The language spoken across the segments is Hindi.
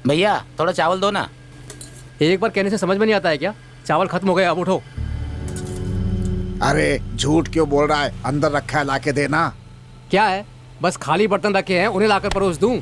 भैया थोड़ा चावल दो ना। एक बार कहने से समझ में नहीं आता है क्या? चावल खत्म हो गए, अब उठो। अरे झूठ क्यों बोल रहा है? अंदर रखा है, लाके देना। क्या है, बस खाली बर्तन रखे हैं, उन्हें लाकर परोस दूं?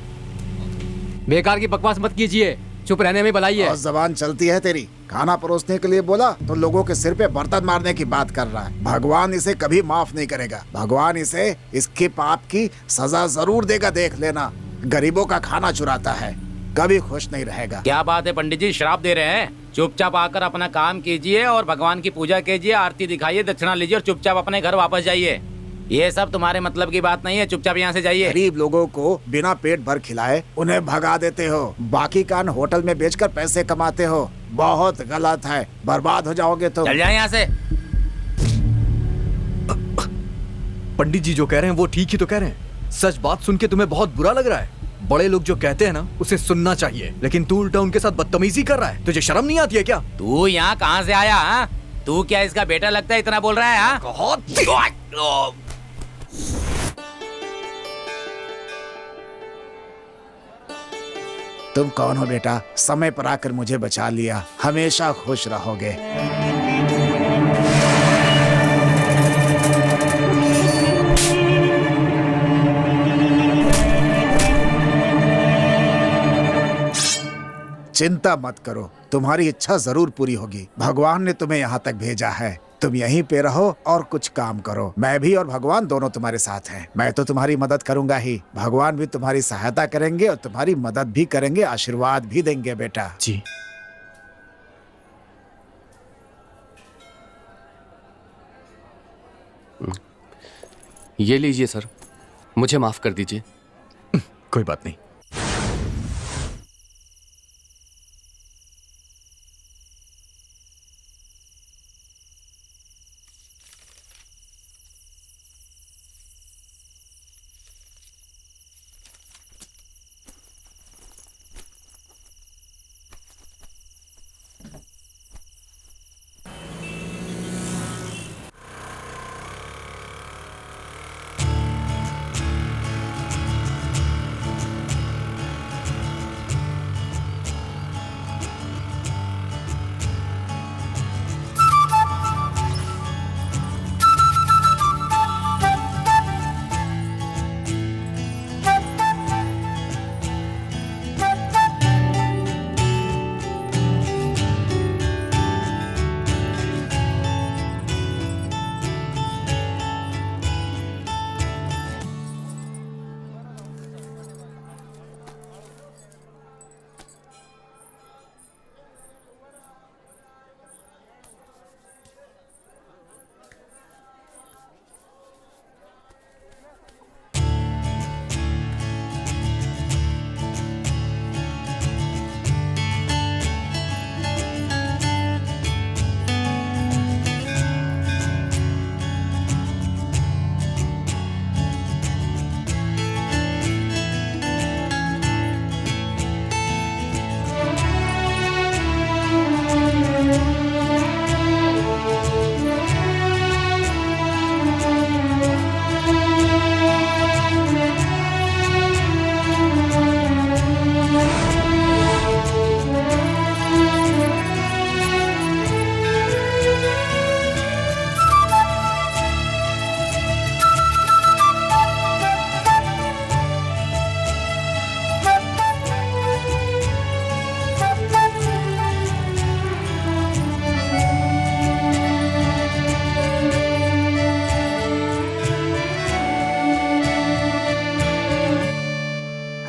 बेकार की बकवास मत कीजिए, चुप रहने में भलाई है। और जबान चलती है तेरी। खाना परोसने के लिए बोला तो लोगों के सिर पे बर्तन मारने की बात कर रहा है। भगवान इसे कभी माफ नहीं करेगा। भगवान इसे इसके पाप की सजा जरूर देगा, देख लेना। गरीबों का खाना चुराता है, कभी खुश नहीं रहेगा। क्या बात है पंडित जी, श्राप दे रहे हैं? चुपचाप आकर अपना काम कीजिए और भगवान की पूजा कीजिए, आरती दिखाइए, दक्षिणा लीजिए और चुपचाप अपने घर वापस जाइए। ये सब तुम्हारे मतलब की बात नहीं है, चुपचाप यहाँ से जाइए। गरीब लोगों को बिना पेट भर खिलाए उन्हें भगा देते हो, बाकी कान होटल में बेचकर पैसे कमाते हो। बहुत गलत है, बर्बाद हो जाओगे तुम। चल जाए यहाँ से। पंडित जी जो कह रहे हैं वो ठीक ही तो कह रहे हैं। सच बात सुन के तुम्हें बहुत बुरा लग रहा है। बड़े लोग जो कहते हैं ना उसे सुनना चाहिए, लेकिन तू उल्टा उनके साथ बदतमीजी कर रहा है। तुझे शर्म नहीं आती है क्या? तू यहाँ कहाँ से आया? हा? तू क्या इसका बेटा लगता है, इतना बोल रहा है? हा? तुम कौन हो बेटा? समय पर आकर मुझे बचा लिया। हमेशा खुश रहोगे। चिंता मत करो, तुम्हारी इच्छा जरूर पूरी होगी। भगवान ने तुम्हें यहाँ तक भेजा है, तुम यहीं पे रहो और कुछ काम करो। मैं भी और भगवान दोनों तुम्हारे साथ हैं। मैं तो तुम्हारी मदद करूंगा ही, भगवान भी तुम्हारी सहायता करेंगे और तुम्हारी मदद भी करेंगे, आशीर्वाद भी देंगे बेटा। जी। ये लीजिए सर, मुझे माफ कर दीजिए। कोई बात नहीं।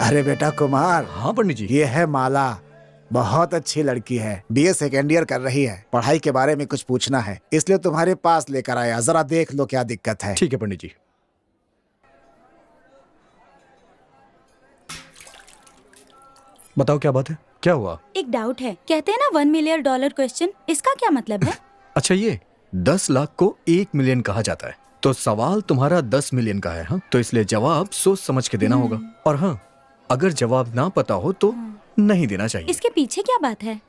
अरे बेटा कुमार, हाँ पंडित जी। ये है माला, बहुत अच्छी लड़की है, बीए सेकेंड ईयर कर रही है। पढ़ाई के बारे में कुछ पूछना है, इसलिए तुम्हारे पास लेकर आया। जरा देख लो क्या दिक्कत है। ठीक है पंडित जी। बताओ क्या बात है, क्या हुआ? एक डाउट है, कहते हैं ना $1 मिलियन क्वेश्चन, इसका क्या मतलब है? अच्छा, ये 10 लाख को 1 मिलियन कहा जाता है, तो सवाल तुम्हारा 10 मिलियन का है। हाँ, तो इसलिए जवाब सोच समझ के देना होगा। और हाँ, अगर जवाब ना पता हो तो नहीं देना चाहिए। इसके पीछे क्या बात है?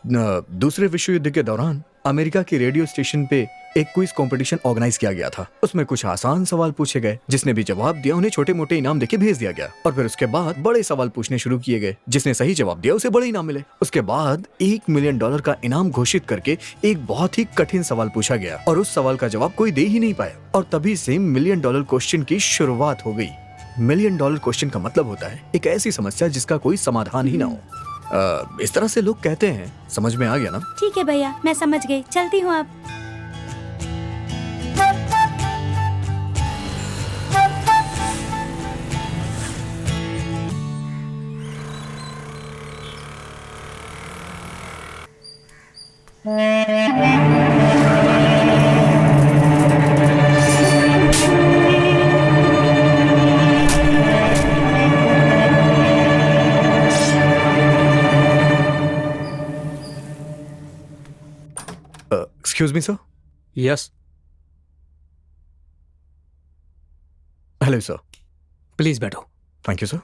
दूसरे विश्व युद्ध के दौरान अमेरिका के रेडियो स्टेशन पे एक क्विज कंपटीशन ऑर्गेनाइज किया गया था। उसमें कुछ आसान सवाल पूछे गए, जिसने भी जवाब दिया उन्हें छोटे मोटे इनाम देके भेज दिया गया। और फिर उसके बाद बड़े सवाल पूछने शुरू किए गए, जिसने सही जवाब दिया उसे बड़े इनाम मिले। उसके बाद $1 मिलियन का इनाम घोषित करके एक बहुत ही कठिन सवाल पूछा गया, और उस सवाल का जवाब कोई दे ही नहीं पाया। और तभी से $1 मिलियन क्वेश्चन की शुरुआत हो गई। $1 मिलियन क्वेश्चन का मतलब होता है एक ऐसी समस्या जिसका कोई समाधान ही ना हो। इस तरह से लोग कहते हैं। समझ में आ गया ना? ठीक है भैया, मैं समझ गई, चलती हूँ आप। Excuse me sir. Yes, hello sir. Please बैठो। Thank you sir.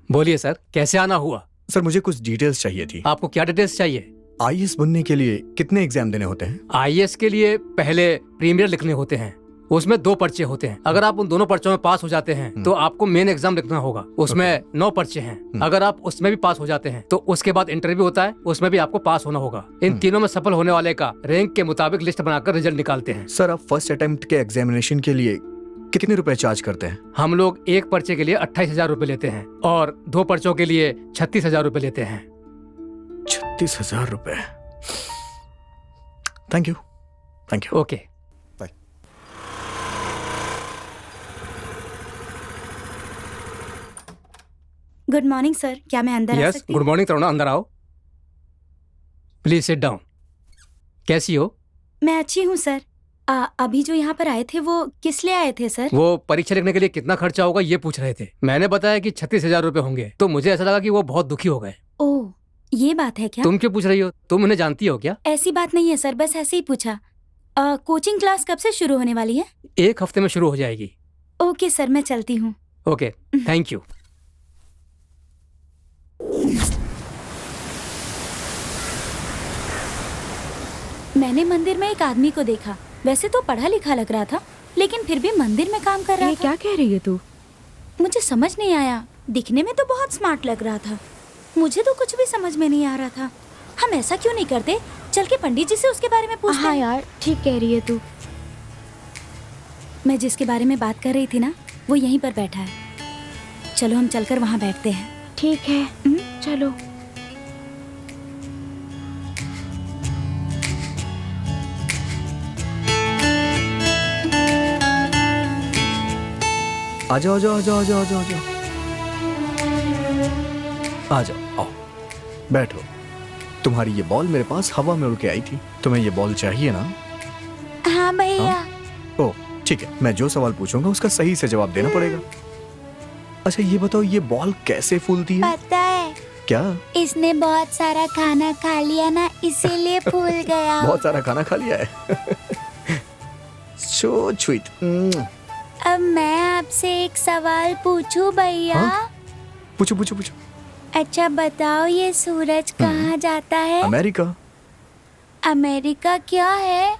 बोलिए सर, कैसे आना हुआ? सर, मुझे कुछ डिटेल्स चाहिए थी। आपको क्या डिटेल्स चाहिए? आईएएस बनने के लिए कितने एग्जाम देने होते हैं? आईएएस के लिए पहले प्रीमियर लिखने होते हैं, उसमें 2 पर्चे होते हैं। अगर आप उन दोनों पर्चों में पास हो जाते हैं तो आपको मेन एग्जाम लिखना होगा, उसमें 9 पर्चे हैं। अगर आप उसमें भी पास हो जाते हैं तो उसके बाद इंटरव्यू होता है, उसमें भी आपको पास होना होगा। इन तीनों में सफल होने वाले का रैंक के मुताबिक लिस्ट बनाकर रिजल्ट निकालते हैं। सर, आप फर्स्ट अटेम्प्ट के एग्जामिनेशन के लिए कितने रुपए चार्ज करते हैं? हम लोग एक पर्चे के लिए 28,000 रुपए लेते हैं और 2 पर्चों के लिए 36,000 रुपए लेते हैं। 36,000 रुपए। Thank you. Thank you. Okay. Good morning sir, क्या मैं अंदर आ यस, सकती गुड हूँ? मॉर्निंग तरुणा, अंदर आओ। Please sit down. कैसी हो? मैं अच्छी हूँ सर। अभी जो यहाँ पर आए थे वो किस लिए आए थे सर? वो परीक्षा लिखने के लिए कितना खर्चा होगा ये पूछ रहे थे। मैंने बताया कि 36,000 रुपए होंगे, तो मुझे ऐसा लगा कि वो बहुत दुखी हो गए। ओह, ये बात है क्या? तुम क्यों पूछ रही हो? तुम उन्हें जानती हो क्या? ऐसी बात नहीं है सर, बस ऐसे ही पूछा। कोचिंग क्लास कब से शुरू होने वाली है? 1 हफ्ते में शुरू हो जाएगी। ओके सर, मैं चलती हूँ। Okay, thank you. मैंने मंदिर में एक आदमी को देखा। वैसे तो पढ़ा लिखा लग रहा था, लेकिन फिर भी मंदिर में काम कर रहा ये था। क्या कह रही है तू? मुझे समझ नहीं आया। दिखने में तो बहुत स्मार्ट लग रहा था, मुझे तो कुछ भी समझ में नहीं आ रहा था। हम ऐसा क्यों नहीं करते, चल के पंडित जी से उसके बारे में पूछते हाँ हैं। यार, ठीक कह रही है तू। मैं जिसके बारे में बात कर रही थी ना, वो यहीं पर बैठा है। चलो हम चलकर वहाँ बैठते हैं। ठीक है, चलो। आ जाओ, आ जाओ, आ जाओ, आ जाओ, आ जाओ, आ जाओ, आ जाओ, आओ, बैठो। तुम्हारी ये बॉल मेरे पास हवा में उड़ के आई थी। तुम्हें ये बॉल चाहिए ना? हाँ भैया। ओ, ठीक है, मैं जो सवाल पूछूंगा उसका सही से जवाब देना पड़ेगा। अच्छा, ये बताओ, ये बॉल कैसे फूलती है? पता है, क्या? इसने बहुत सारा खाना खा लिया ना, इसीलिए फूल गया। बहुत सारा खाना खा लिया है। So sweet. अब मैं आपसे एक सवाल पूछूं भैया? हाँ? पूछो, पूछो, पूछो। अच्छा बताओ, ये सूरज कहाँ जाता है? अमेरिका। अमेरिका क्या है?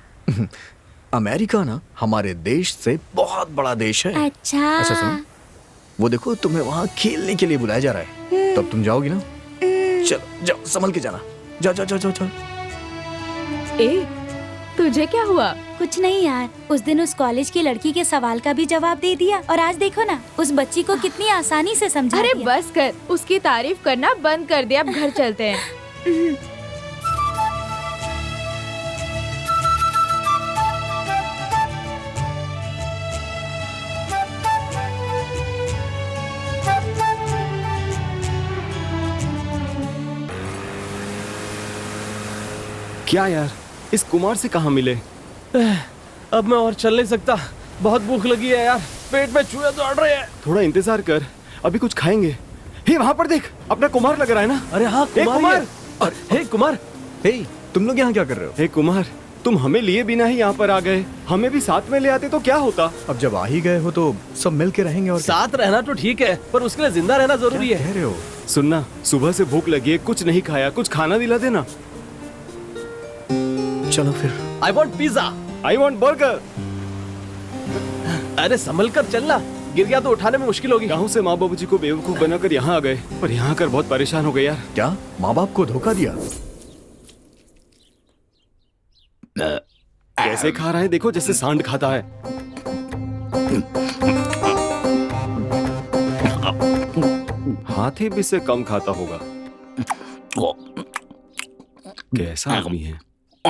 अमेरिका ना हमारे देश से बहुत बड़ा देश है। अच्छा। अच्छा सुनो, वो देखो तुम्हें वहाँ खेलने के लिए बुलाया जा रहा है। तब तुम जाओगी ना? चलो जाओ, संभल के जाना। जाओ जाओ जाओ जाओ जाओ। ए, तुझे क्या हुआ? कुछ नहीं यार, उस दिन उस कॉलेज की लड़की के सवाल का भी जवाब दे दिया, और आज देखो ना, उस बच्ची को कितनी आसानी से समझा अरे दिया। बस कर, उसकी तारीफ करना बंद कर दे, अब घर चलते हैं। क्या यार, इस कुमार से कहाँ मिले? अब मैं और चल नहीं सकता, बहुत भूख लगी है यार, पेट में चूहे दौड़ रहे हैं। थोड़ा इंतजार कर, अभी कुछ खाएंगे। हे वहाँ पर देख, अपना कुमार लग रहा है ना? अरे हाँ हे कुमार, कुमार! हे कुमार, हे, तुम लोग यहाँ क्या कर रहे हो? हे कुमार, तुम हमें लिए बिना ही यहाँ पर आ गए। हमें भी साथ में ले आते तो क्या होता? अब जब आ ही गए हो तो सब मिल के रहेंगे। और क्या? साथ रहना तो ठीक है, पर उसके लिए जिंदा रहना जरूरी क्या है। कह रहे हो? सुनना, सुबह से भूख लगी है, कुछ नहीं खाया, कुछ खाना दिला देना। चलो फिर। I want pizza. I want burger. अरे संभल कर चलना, गिर गया तो उठाने में मुश्किल होगी। गाँव से माँ बाबू जी को बेवकूफ बनाकर यहाँ आ गए, पर यहाँ आकर बहुत परेशान हो गए यार। क्या माँ बाप को धोखा दिया? कैसे खा रहा है देखो, जैसे सांड खाता है। हाथी भी से कम खाता होगा। कैसा आदमी है? ए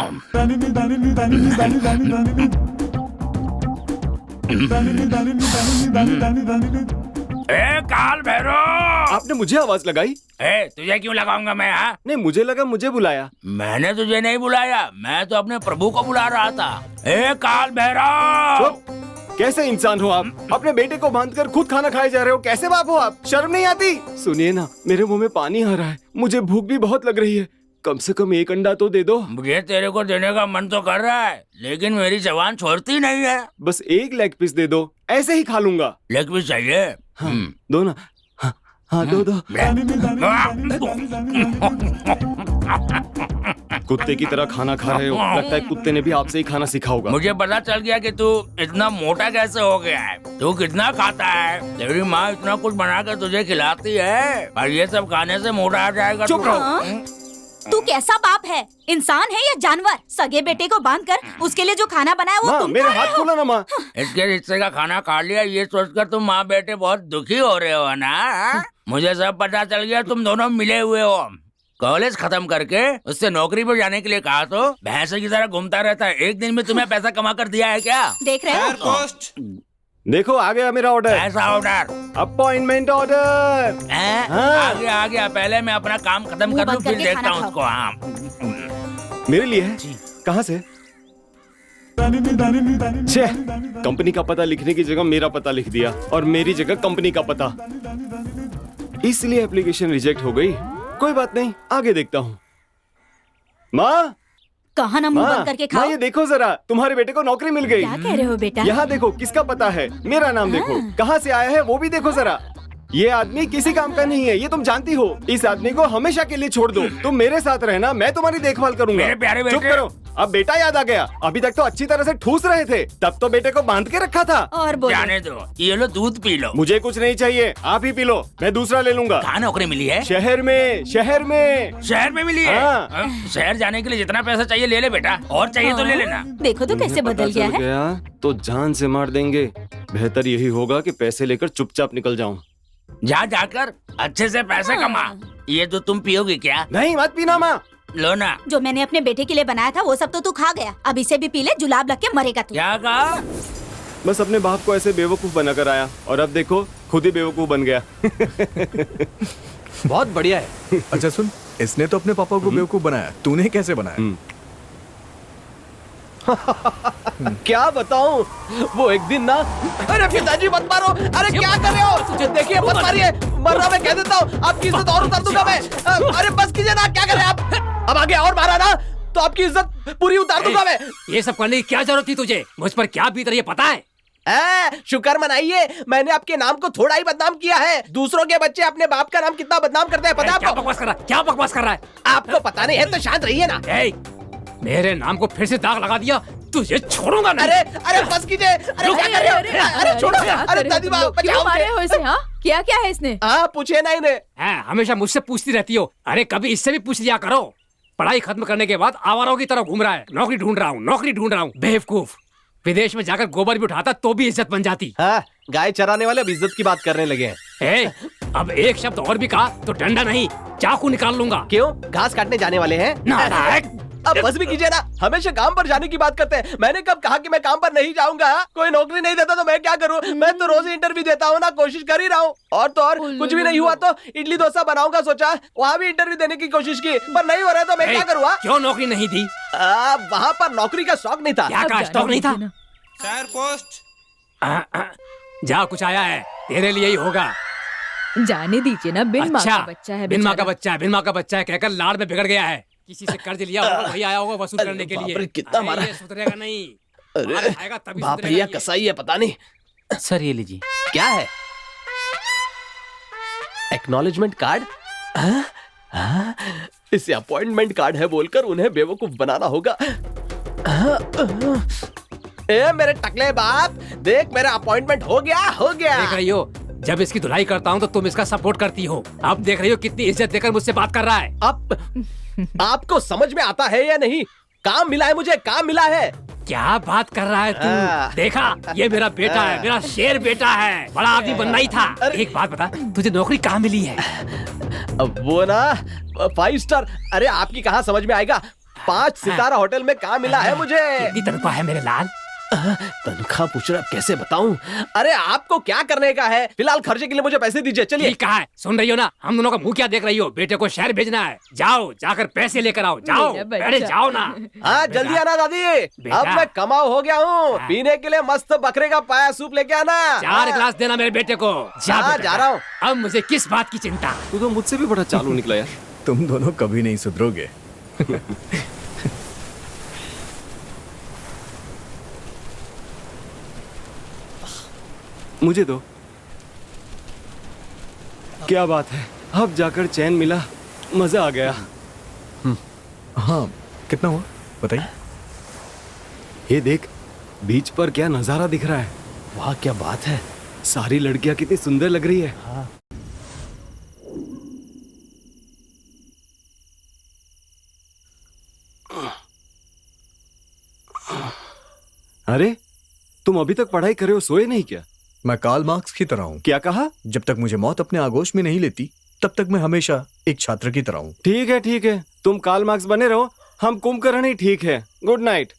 काल भैरव, आपने मुझे आवाज लगाई? तुझे क्यों लगाऊंगा मैं? हाँ, नहीं, मुझे लगा मुझे बुलाया। मैंने तुझे नहीं बुलाया, मैं तो अपने प्रभु को बुला रहा था। ए काल भैरव! चुप! कैसे इंसान हो आप? अपने बेटे को बांधकर खुद खाना खाए जा रहे हो। कैसे बाप हो आप? शर्म नहीं आती? सुनिए ना, मेरे मुंह में पानी आ रहा है, मुझे भूख भी बहुत लग रही है। कम से कम एक अंडा तो दे दो। मुझे तेरे को देने का मन तो कर रहा है, लेकिन मेरी जबान छोड़ती नहीं है। बस एक लेग पीस दे दो, ऐसे ही खा लूंगा। लेग पीस चाहिए? हाँ, दो ना। हाँ, हाँ दो दो। कुत्ते की तरह खाना खा रहे हो, लगता है कुत्ते ने भी आपसे ही खाना सीखा होगा। मुझे पता चल गया कि तू इतना मोटा कैसे हो गया है। तू कितना खाता है? तेरी माँ इतना कुछ बनाकर तुझे खिलाती है, और ये सब खाने से मोटा आ जाएगा। चुप रहो। तू कैसा बाप है? इंसान है या जानवर? सगे बेटे को बांधकर उसके लिए जो खाना बनाया वो तुम मेरे खा रहे हाथ हो? खोला ना माँ। इसके हिस्से का खाना खा लिया, ये सोचकर तुम माँ बेटे बहुत दुखी हो रहे हो ना? हाँ? मुझे सब पता चल गया, तुम दोनों मिले हुए हो। कॉलेज खत्म करके उससे नौकरी पर जाने के लिए कहा तो भैंसे की तरह घूमता रहता है। एक दिन में तुम्हें पैसा कमा कर दिया है क्या? देख रहे हो? देखो आ गया मेरा ऑर्डर। ऐसा ऑर्डर? Appointment order. आ गया आ गया, पहले मैं अपना काम खत्म मुंह कर लूं, बंद फिर करके देखता खाना हूँ खाओ। उसको। हाँ, मेरे लिए है? कहाँ से? छे, कंपनी का पता लिखने की जगह मेरा पता लिख दिया, और मेरी जगह कंपनी का पता। इसलिए एप्लीकेशन रिजेक्ट हो गई। कोई बात नहीं, आगे देखता हूँ। माँ, कहा ना मुंह माँ, बंद करके माँ, खाओ। ये देखो जरा, तुम्हारे बेटे को नौकरी मिल गई। क्या कह रहे हो बेटा? यहाँ देखो, किसका पता है? मेरा नाम देखो, कहाँ से आया है वो भी देखो जरा। ये आदमी किसी काम का नहीं है, ये तुम जानती हो। इस आदमी को हमेशा के लिए छोड़ दो। तुम मेरे साथ रहना, मैं तुम्हारी देखभाल करूंगा। मेरे प्यारे चुप बेटे। करो, अब बेटा याद आ गया। अभी तक तो अच्छी तरह से ठूस रहे थे, तब तो बेटे को बांध के रखा था। और बोलो। जाने दो, ये लो दूध पी लो। मुझे कुछ नहीं चाहिए, आप ही पी लो, मैं दूसरा ले लूंगा। कहाँ नौकरी मिली है? शहर में, शहर में। शहर में मिली है? हाँ। शहर जाने के लिए जितना पैसा चाहिए ले ले बेटा, और चाहिए तो ले लेना। देखो तो कैसे बदल गया है। गया तो जान से मार देंगे। बेहतर यही होगा कि पैसे लेकर चुपचाप निकल जाऊं। जा जाकर अच्छे से पैसे कमा। ये तो तुम पियोगी क्या? नहीं, मत पीना माँ। लो ना। जो मैंने अपने बेटे के लिए बनाया था वो सब तो तू खा गया, अब इसे भी पी ले, जुलाब लग के मरेगा तू। क्या कहा? बस अपने बाप को ऐसे बेवकूफ बनाकर आया, और अब देखो खुद ही बेवकूफ बन गया। बहुत बढ़िया है। अच्छा सुन, इसने तो अपने पापा को बेवकूफ बनाया, तूने कैसे बनाया? क्या बताऊं, वो एक दिन ना, अरे पिताजी मत मारो, अरे क्या कर रहे हो? तुझे देखिए मत मारिए, मर रहा मैं कह देता हूँ, आपकी इज्जत और उतार दूंगा मैं। अरे बस कीजिए ना, क्या कर रहे हैं आप? अब आगे और मारा ना तो आपकी इज्जत पूरी उतार दूंगा मैं। ये सब करने की क्या जरूरत थी तुझे? मुझ पर क्या बीत रही है पता है? शुक्र मनाइए, मैंने आपके नाम को थोड़ा ही बदनाम किया है। दूसरों के बच्चे अपने बाप का नाम कितना बदनाम करते हैं, पता है क्या आपको? बकवास कर रहा है? क्या बकवास कर रहा है? आपको पता नहीं है तो शांत रहिए ना। मेरे नाम को फिर से दाग लगा दिया, तुझे छोड़ूंगा नहीं। अरे बस कीजिए, अरे क्या कर रहे हो? अरे छोड़ो, अरे दादी माँ बचाओ मारे हो इसे? हाँ, क्या क्या है इसने? हाँ, पूछे ना इन्हें। हमेशा मुझसे पूछती रहती हो, अरे कभी इससे भी पूछ लिया करो। पढ़ाई खत्म करने के बाद आवारों की तरह घूम रहा है, नौकरी ढूंढ रहा हूँ, नौकरी ढूंढ रहा हूँ। बेवकूफ, विदेश में जाकर गोबर भी उठाता तो भी इज्जत बन जाती। हाँ, गाय चराने वाले अब इज्जत की बात करने लगे हैं। अब एक शब्द और भी कहा तो डंडा नहीं चाकू निकाल लूंगा। क्यों? घास काटने जाने वाले हैं? नालायक, अब बस भी कीजिए ना, हमेशा काम पर जाने की बात करते हैं। मैंने कब कहा कि मैं काम पर नहीं जाऊंगा? कोई नौकरी नहीं देता तो मैं क्या करूं? मैं तो रोज ही इंटरव्यू देता हूं ना, कोशिश कर ही रहा हूं। और तो और कुछ भी नहीं हुआ तो इडली डोसा बनाऊंगा सोचा, वहां भी इंटरव्यू देने की कोशिश की, पर नहीं हो रहा है तो मैं क्या करूँ? क्यों नौकरी नहीं दी? वहां पर नौकरी का शौक नहीं था। क्या का स्टॉक नहीं था? Sir post. जा, कुछ आया है, तेरे लिए ही होगा। जाने दीजिए ना, बिन माँ अच्छा, का बच्चा है बिन माँ का बेचारा। बच्चा है, बिन माँ का बच्चा है कहकर लाड़ में बिगड़ गया है। किसी से कर्ज लिया होगा, वही आया होगा वसूल करने के लिए। बाप रे, कितना अरे, मारा। ये सुधरेगा नहीं। अरे, मार खाएगा तभी बाप सुधरेगा भैया ये। कसाई है पता नहीं। सर ये लीजिए। क्या है? Acknowledgement card? इसे अपॉइंटमेंट कार्ड है बोलकर उन्हें बेवकूफ बनाना होगा। ए मेरे टकले बाप, देख मेरा अपॉइंटमेंट हो गया, हो गया। देख रही हो, जब इसकी धुलाई करता हूँ तो तुम इसका सपोर्ट करती हो। अब देख रही हो कितनी इज्जत देकर मुझसे बात कर रहा है। अब आपको समझ में आता है या नहीं? काम मिला है मुझे, काम मिला है। क्या बात कर रहा है तू? देखा, ये मेरा बेटा है, मेरा शेर बेटा है। बड़ा आदमी बनना ही था। एक बात बता, तुझे नौकरी कहाँ मिली है? अब वो ना 5 स्टार, अरे आपकी कहाँ समझ में आएगा, 5 सितारा होटल में काम मिला है मुझे। कितनी तनख्वाह है मेरे लाल? तनख्वाह पूछ रहे, अब कैसे बताऊं? अरे आपको क्या करने का है? फिलहाल खर्चे के लिए मुझे पैसे दीजिए, चलिए। ठीक कहा है, सुन रही हो ना? हम दोनों का मुंह क्या देख रही हो? बेटे को शहर भेजना है, जाओ, जाकर पैसे लेकर आओ, जाओ। मेरा बच्चा। अरे जाओ ना। हाँ जल्दी आना दादी, बेटा। अब मैं कमाऊ हो गया हूँ। पीने के लिए मस्त बकरे का पाया सूप लेके आना। 4 गिलास देना मेरे बेटे को। जा हाँ, बेटा, जा रहा हूँ। अब मुझे किस बात की चिंता? तू तो मुझसे भी बड़ा चालू निकला यार। तुम दोनों कभी नहीं सुधरोगे। मुझे दो। क्या बात है, अब जाकर चैन मिला, मजा आ गया। हाँ, कितना हुआ बताइए। ये देख, बीच पर क्या नजारा दिख रहा है। वाह क्या बात है। सारी लड़कियां कितनी सुंदर लग रही है। अरे तुम अभी तक पढ़ाई कर रहे हो, सोए नहीं क्या? मैं कार्ल मार्क्स की तरह हूँ। क्या कहा? जब तक मुझे मौत अपने आगोश में नहीं लेती, तब तक मैं हमेशा एक छात्र की तरह हूँ। ठीक है ठीक है, तुम कार्ल मार्क्स बने रहो, हम कुंभकर्ण ही ठीक है। Good night.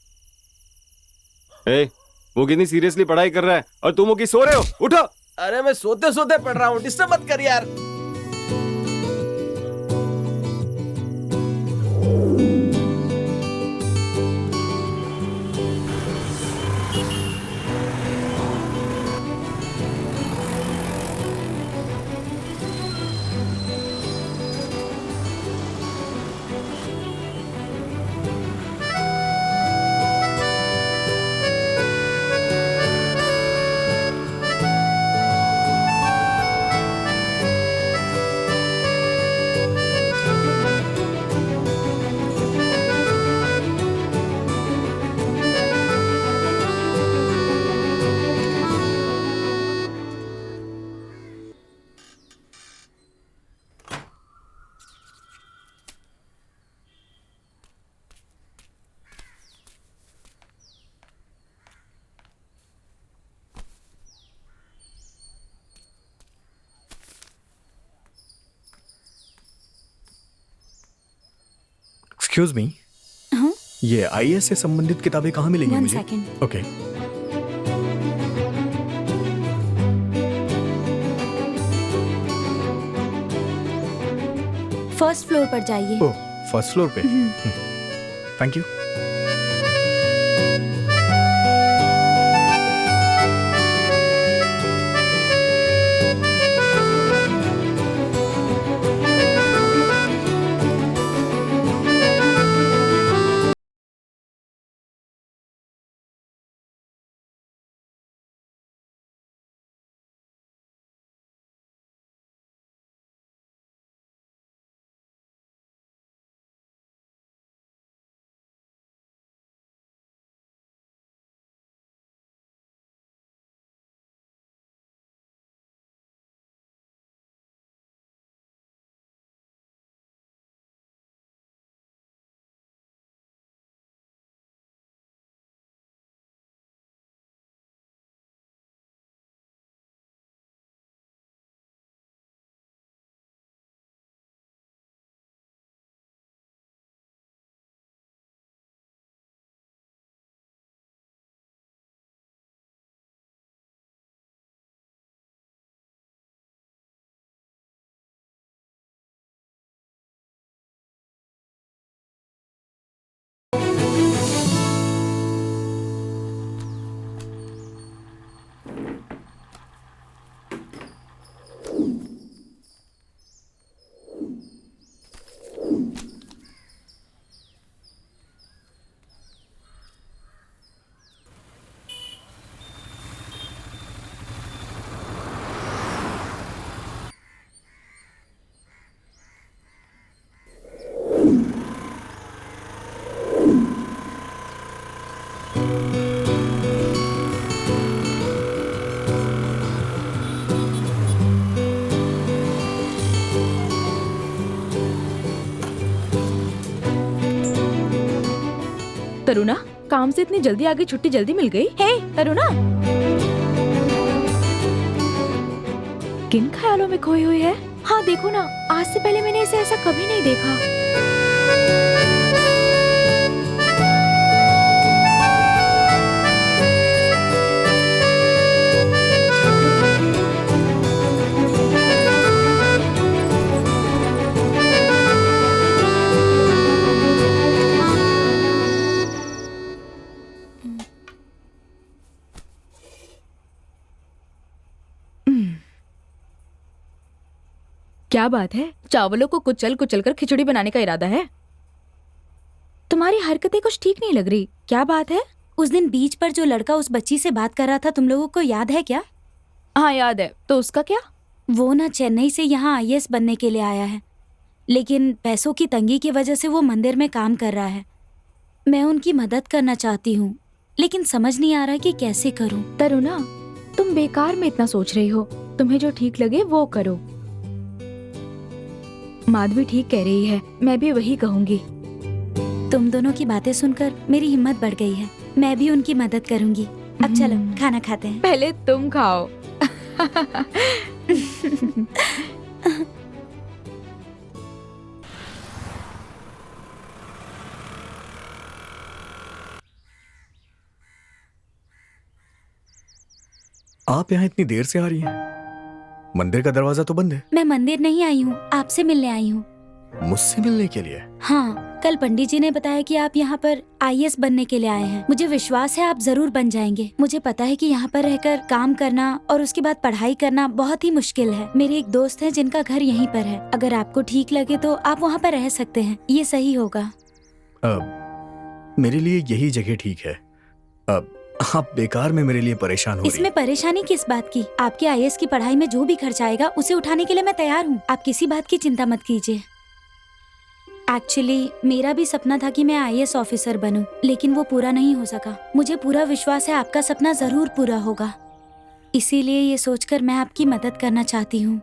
ए, वो कितनी सीरियसली पढ़ाई कर रहा है और तुम वो की सो रहे हो। उठो। अरे मैं सोते सोते पढ़ रहा हूँ, डिस्टर्ब मत कर यार। एक्सक्यूज मी, ये आईएएस से संबंधित किताबें कहाँ मिलेंगी One मुझे? second. ओके। फर्स्ट फ्लोर पर जाइए। ओह, फर्स्ट फ्लोर पे। Thank you. तरुणा, काम से इतनी जल्दी आ गई, छुट्टी जल्दी मिल गई। हे तरुणा, किन ख्यालों में खोई हुई है? हाँ देखो ना, आज से पहले मैंने इसे ऐसा कभी नहीं देखा। क्या बात है, चावलों को कुचल कुचल कर खिचड़ी बनाने का इरादा है? तुम्हारी हरकतें कुछ ठीक नहीं लग रही, क्या बात है? उस दिन बीच पर जो लड़का उस बच्ची से बात कर रहा था, तुम लोगों को याद है क्या? हाँ याद है, तो उसका क्या? वो ना चेन्नई से यहाँ आईएएस बनने के लिए आया है, लेकिन पैसों की तंगी की वजह से वो मंदिर में काम कर रहा है। मैं उनकी मदद करना चाहती हूँ, लेकिन समझ नहीं आ रहा कि कैसे करूँ। तरुणा, तुम बेकार में इतना सोच रही हो, तुम्हें जो ठीक लगे वो करो। माधवी ठीक कह रही है, मैं भी वही कहूँगी। तुम दोनों की बातें सुनकर मेरी हिम्मत बढ़ गई है, मैं भी उनकी मदद करूँगी। अब चलो खाना खाते हैं। पहले तुम खाओ। आप यहाँ इतनी देर से आ रही हैं? मंदिर का दरवाजा तो बंद है। मैं मंदिर नहीं आई हूँ, आपसे मिलने आई हूँ। मुझसे मिलने के लिए? हाँ, कल पंडित जी ने बताया कि आप यहाँ पर आईएएस बनने के लिए आए हैं। मुझे विश्वास है आप जरूर बन जाएंगे। मुझे पता है कि यहाँ पर रहकर काम करना और उसके बाद पढ़ाई करना बहुत ही मुश्किल है। मेरे एक दोस्त है जिनका घर यहीं पर है, अगर आपको ठीक लगे तो आप वहाँ पर रह सकते हैं, ये सही होगा। मेरे लिए यही जगह ठीक है। अब आप बेकार में मेरे लिए परेशान हो रही हैं। इसमें परेशानी किस बात की? आपके आईएएस की पढ़ाई में जो भी खर्च आएगा उसे उठाने के लिए मैं तैयार हूँ। आप किसी बात की चिंता मत कीजिए। एक्चुअली मेरा भी सपना था कि मैं आईएएस ऑफिसर बनूं, लेकिन वो पूरा नहीं हो सका। मुझे पूरा विश्वास है आपका सपना जरूर पूरा होगा, इसीलिए ये सोचकर मैं आपकी मदद करना चाहती हूँ।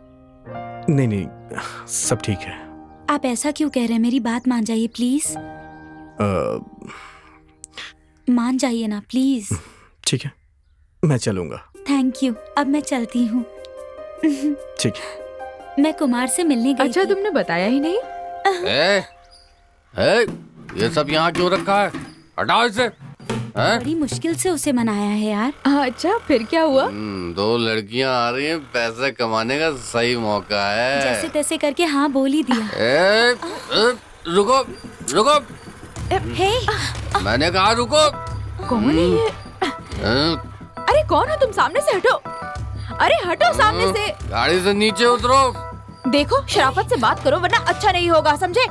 नहीं नहीं, सब ठीक है। आप ऐसा क्यों कह रहे हैं? मेरी बात मान जाइए प्लीज। मान जाइए ना प्लीज। ठीक है, मैं चलूंगा। थैंक यू, अब मैं चलती हूँ। ठीक है। मैं कुमार से मिलने गई अच्छा, थी। तुमने बताया ही नहीं। ये सब यहाँ क्यों रखा है? हटाओ इसे। बड़ी मुश्किल से उसे मनाया है यार। अच्छा, फिर क्या हुआ? दो लड़कियाँ आ रही हैं, पैसे कमाने का सही मौका है। जैसे तैसे करके हाँ बोल ही दिया। रुको रुको, हे, मैंने कहा रुको। कौन है ये? अरे कौन हो तुम? सामने से हटो। अरे हटो सामने से। गाड़ी से नीचे उतरो। देखो, शराफत से बात करो वरना अच्छा नहीं होगा, समझे?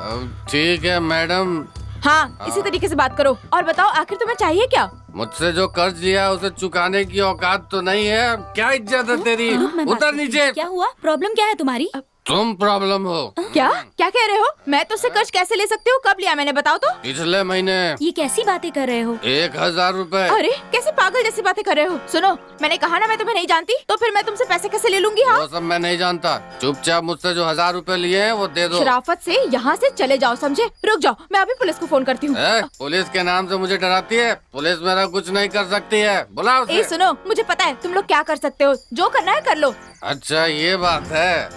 ठीक है मैडम। हाँ, इसी तरीके से बात करो। और बताओ, आखिर तुम्हें चाहिए क्या? मुझसे जो कर्ज लिया है उसे चुकाने की औकात तो नहीं है। क्या इज्जत है तेरी? मैं बात उतर करती हूँ। नीचे। क्या हुआ? प्रॉब्लम क्या है तुम्हारी? तुम प्रॉब्लम हो। क्या क्या कह रहे हो? मैं तुझसे कर्ज कैसे ले सकती हूँ? कब लिया मैंने, बताओ तो। पिछले महीने। ये कैसी बातें कर रहे हो? 1000 रुपए। अरे कैसे पागल जैसी बातें कर रहे हो? सुनो, मैंने कहा ना मैं तुम्हें नहीं जानती, तो फिर मैं तुमसे पैसे कैसे ले लूंगी? हाँ, वो सब मैं नहीं जानता। चुपचाप मुझसे जो 1000 रुपए लिए हैं वो दे दो। शराफत से यहाँ से चले जाओ, समझे? रुक जाओ, मैं अभी पुलिस को फोन करती हूँ। पुलिस के नाम से मुझे डराती है? पुलिस मेरा कुछ नहीं कर सकती है। बुलाओ उसे। ए सुनो, मुझे पता है तुम लोग क्या कर सकते हो, जो करना है कर लो। अच्छा ये बात है।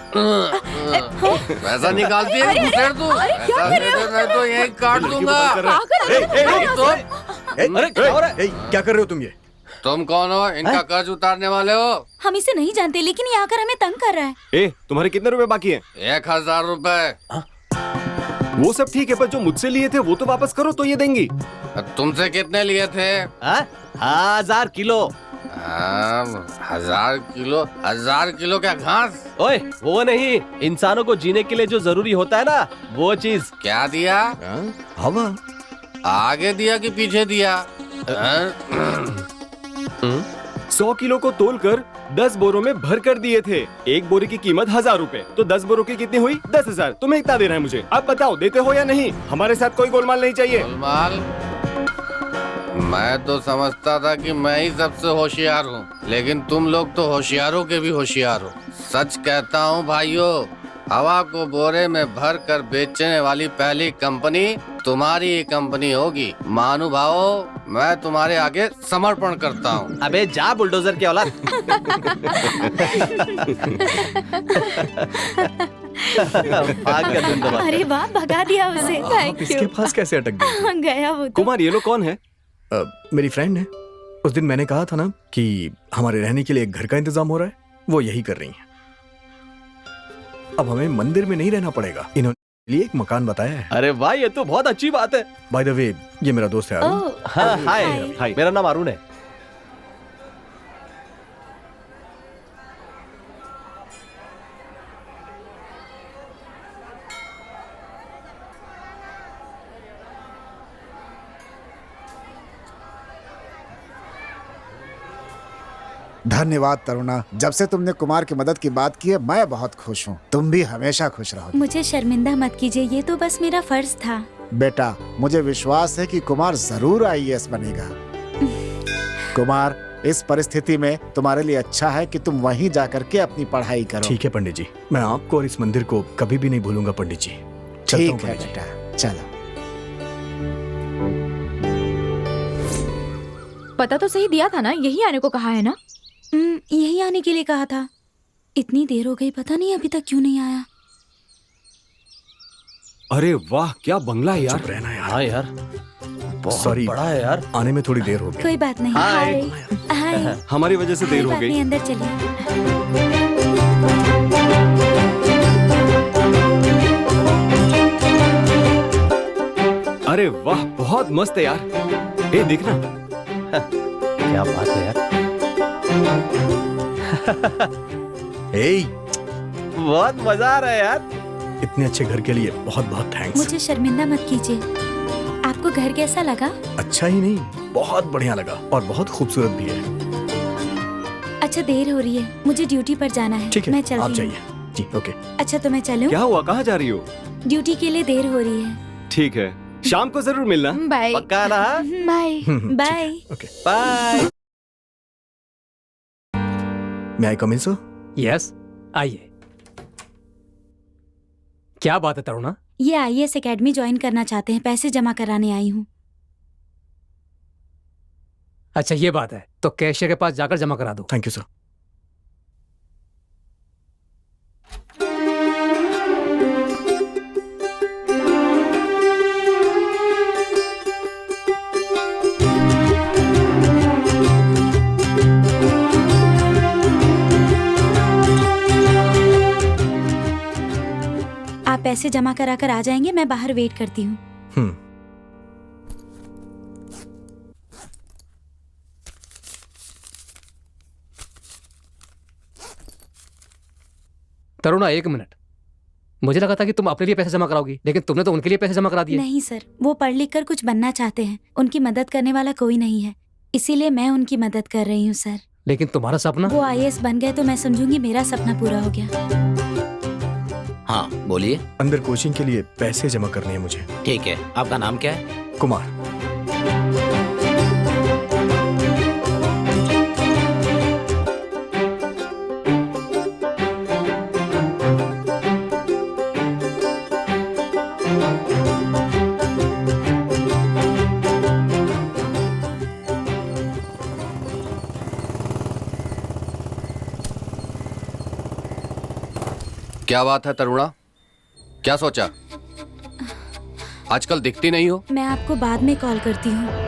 पैसा निकालती है घुसेड़ तू। अरे, क्या पैसा कर रहे हो? दे दे, मैं तो यही काट दूंगा। पागल अरे क्या कर रहे हो तुम? ये तुम कौन हो? इनका कर्ज उतारने वाले हो? हम इसे नहीं जानते, लेकिन ये आकर हमें तंग कर रहा है। तुम्हारे कितने रुपए बाकी हैं? 1000 रुपए। वो सब ठीक है, पर जो मुझसे लिए थे वो तो वापस करो तो ये देंगी। तुमसे कितने लिए थे? 1000 किलो। 1000 किलो? 1000 किलो क्या घास? ओए, वो नहीं, इंसानों को जीने के लिए जो जरूरी होता है ना, वो चीज। क्या दिया? हवा। आगे दिया कि पीछे दिया? 100 किलो को तोलकर 10 बोरों में भर कर दिए थे। एक बोरे की कीमत 1000 रुपए, तो 10 बोरों की कितनी हुई? 10,000। तुम्हें इतना देना है मुझे। अब बताओ, देते हो या नहीं? हमारे साथ कोई गोलमाल नहीं चाहिए। गोलमाल? मैं तो समझता था कि मैं ही सबसे होशियार हूँ, लेकिन तुम लोग तो होशियारों के भी होशियार हो। सच कहता हूँ भाइयों, हवा को बोरे में भर कर बेचने वाली पहली कंपनी तुम्हारी ही कंपनी होगी। महानुभावों, मैं तुम्हारे आगे समर्पण करता हूँ। अबे जा बुलडोजर की औलाद। भाग गया तुम दोबारा। अरे वाह, भगा दिया उसे। आप थैंक इसके यू। पास कैसे अटक गए? गया वो तो। कुमार, ये लोग कौन है? मेरी फ्रेंड है। उस दिन मैंने कहा था ना कि हमारे रहने के लिए एक घर का इंतजाम हो रहा है, वो यही कर रही हैं। अब हमें मंदिर में नहीं रहना पड़ेगा, इन्होंने लिए एक मकान बताया है। अरे वाह, ये तो बहुत अच्छी बात है। बाय द वे, ये मेरा दोस्त है अरुण। ओह, हाँ, हाय हाय। हाय, मेरा नाम अरुण है। धन्यवाद तरुणा, जब से तुमने कुमार की मदद की बात की है मैं बहुत खुश हूँ। तुम भी हमेशा खुश रहोगी। मुझे शर्मिंदा मत कीजिए, ये तो बस मेरा फर्ज था। बेटा, मुझे विश्वास है कि कुमार जरूर आईएएस बनेगा। कुमार, इस परिस्थिति में तुम्हारे लिए अच्छा है कि तुम वहीं जाकर के अपनी पढ़ाई करो। ठीक है पंडित जी, मैं आपको और इस मंदिर को कभी भी नहीं भूलूंगा पंडित जी। चलता हूँ ठीक है पंडित जी। बेटा, चलो। पता तो सही दिया था ना, यही आने को कहा है ना? यही आने के लिए कहा था। इतनी देर हो गई, पता नहीं अभी तक क्यों नहीं आया। अरे वाह, क्या बंगला है यार। चुप रहना यार। हाँ यार, बहुत सॉरी, बड़ा है यार। आने में थोड़ी देर हो गई। कोई बात नहीं। हाय। हाय। हमारी वजह से देर कोई हो बात गई। नहीं, अंदर चलिए। अरे वाह, बहुत मस्त है यार। ए देखना। क्या बात है यार। ए, बहुत मजा आ रहा है यार। इतने अच्छे घर के लिए बहुत बहुत थैंक्स। मुझे शर्मिंदा मत कीजिए। आपको घर कैसा लगा? अच्छा ही नहीं, बहुत बढ़िया लगा और बहुत खूबसूरत भी है। अच्छा, देर हो रही है, मुझे ड्यूटी पर जाना है। ठीक है, मैं आप चलती हूँ। जाइए। जी, ओके। अच्छा, तो मैं चलूं? क्या हुआ, कहाँ जा रही हो? ड्यूटी के लिए देर हो रही है। ठीक है, शाम को जरूर मिलना। बाय। पक्का ना? बाय। बाय। ओके। बाय। मैं आई कम इन सर? यस, आइए। क्या बात है तरुणा? ये आईएएस एकेडमी ज्वाइन करना चाहते हैं, पैसे जमा कराने आई हूँ। अच्छा, ये बात है, तो कैशियर के पास जाकर जमा करा दो। Thank you sir. आप पैसे जमा करा कर आ जाएंगे, मैं बाहर वेट करती हूँ। तरुणा, एक मिनट। मुझे लगा था कि तुम अपने लिए पैसे जमा कराओगी, लेकिन तुमने तो उनके लिए पैसे जमा करा दिए। नहीं सर, वो पढ़ लिख कर कुछ बनना चाहते हैं, उनकी मदद करने वाला कोई नहीं है, इसीलिए मैं उनकी मदद कर रही हूँ सर। लेकिन तुम्हारा सपना? वो आईएएस बन गए तो मैं समझूंगी मेरा सपना पूरा हो गया। हाँ बोलिए। अंदर कोचिंग के लिए पैसे जमा करने हैं मुझे। ठीक है, आपका नाम क्या है? कुमार। क्या बात है तरुणा, क्या सोचा? आजकल दिखती नहीं हो। मैं आपको बाद में कॉल करती हूँ।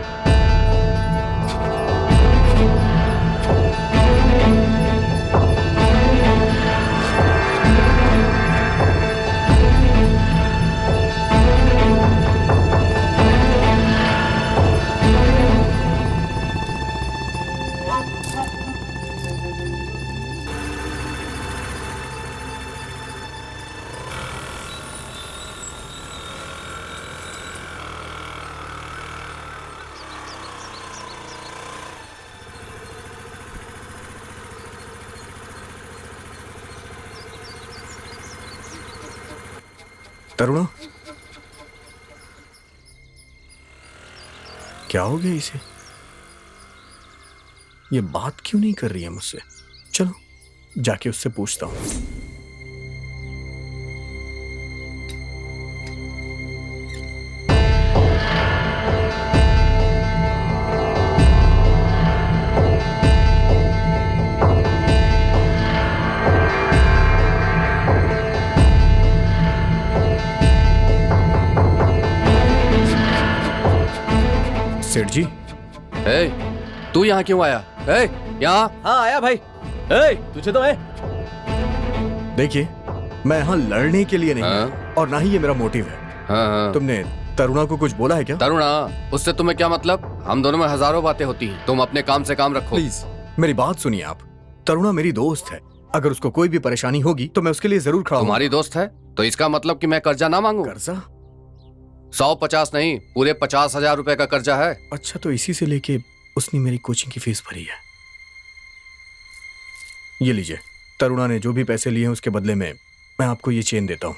तरुणा, क्या हो गया इसे? ये बात क्यों नहीं कर रही है मुझसे? चलो जाके उससे पूछता हूँ। सेठ जी, ए, तू यहाँ क्यों आया? ए, यहाँ। हाँ आया भाई। तुझे तो मैं देखिए, मैं यहाँ लड़ने के लिए नहीं हाँ? हूँ, और ना ही ये मेरा मोटिव है। हाँ। तुमने तरुणा को कुछ बोला है क्या? तरुणा, उससे तुम्हें क्या मतलब? हम दोनों में हजारों बातें होती हैं। तुम अपने काम से काम रखो। प्लीज मेरी बात सुनिए आप। तरुणा मेरी दोस्त है, अगर उसको कोई भी परेशानी होगी तो मैं उसके लिए जरूर खड़ा हूँ। तुम्हारी दोस्त है तो इसका मतलब कि मैं कर्जा ना मांगू? कर्जा? 150 नहीं, पूरे 50,000 रुपए का कर्जा है। अच्छा, तो इसी से लेके उसने मेरी कोचिंग की फीस भरी है। ये लीजिए, तरुणा ने जो भी पैसे लिए हैं उसके बदले में मैं आपको ये चेन देता हूँ।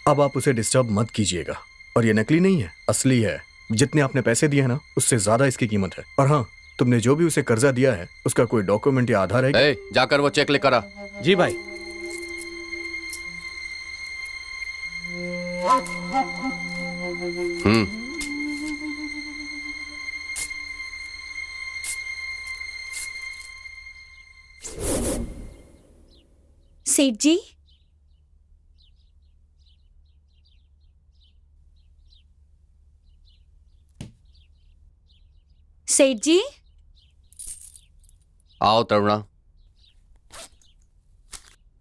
अब आप उसे डिस्टर्ब मत कीजिएगा। और ये नकली नहीं है, असली है। जितने आपने पैसे दिए हैं ना, उससे ज्यादा इसकी कीमत है। और हाँ, तुमने जो भी उसे कर्जा दिया है उसका कोई डॉक्यूमेंट या आधार है क्या? जाकर वो चेक लेकर आ। जी भाई। सेठ जी, सेठ जी, आओ तरुणा।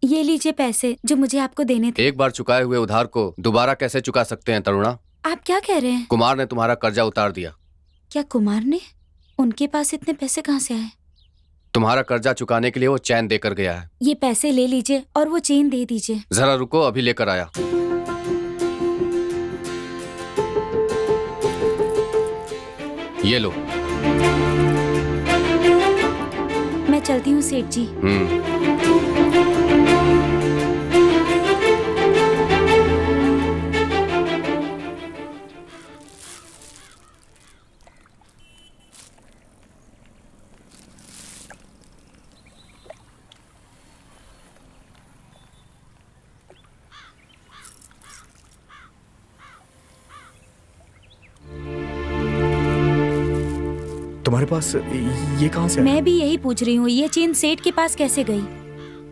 ये लीजिए पैसे जो मुझे आपको देने थे। एक बार चुकाए हुए उधार को दोबारा कैसे चुका सकते हैं तरुणा? आप क्या कह रहे हैं? कुमार ने तुम्हारा कर्जा उतार दिया। क्या कुमार ने? उनके पास इतने पैसे कहाँ से आए? तुम्हारा कर्जा चुकाने के लिए वो चैन देकर गया है। ये पैसे ले लीजिए और वो चेन दे दीजिए। जरा रुको, अभी लेकर आया। ये लो। मैं चलती हूँ सेठ जी। तुम्हारे पास ये कहाँ से आया? मैं भी यही पूछ रही हूँ, ये चेन सेठ के पास कैसे गई?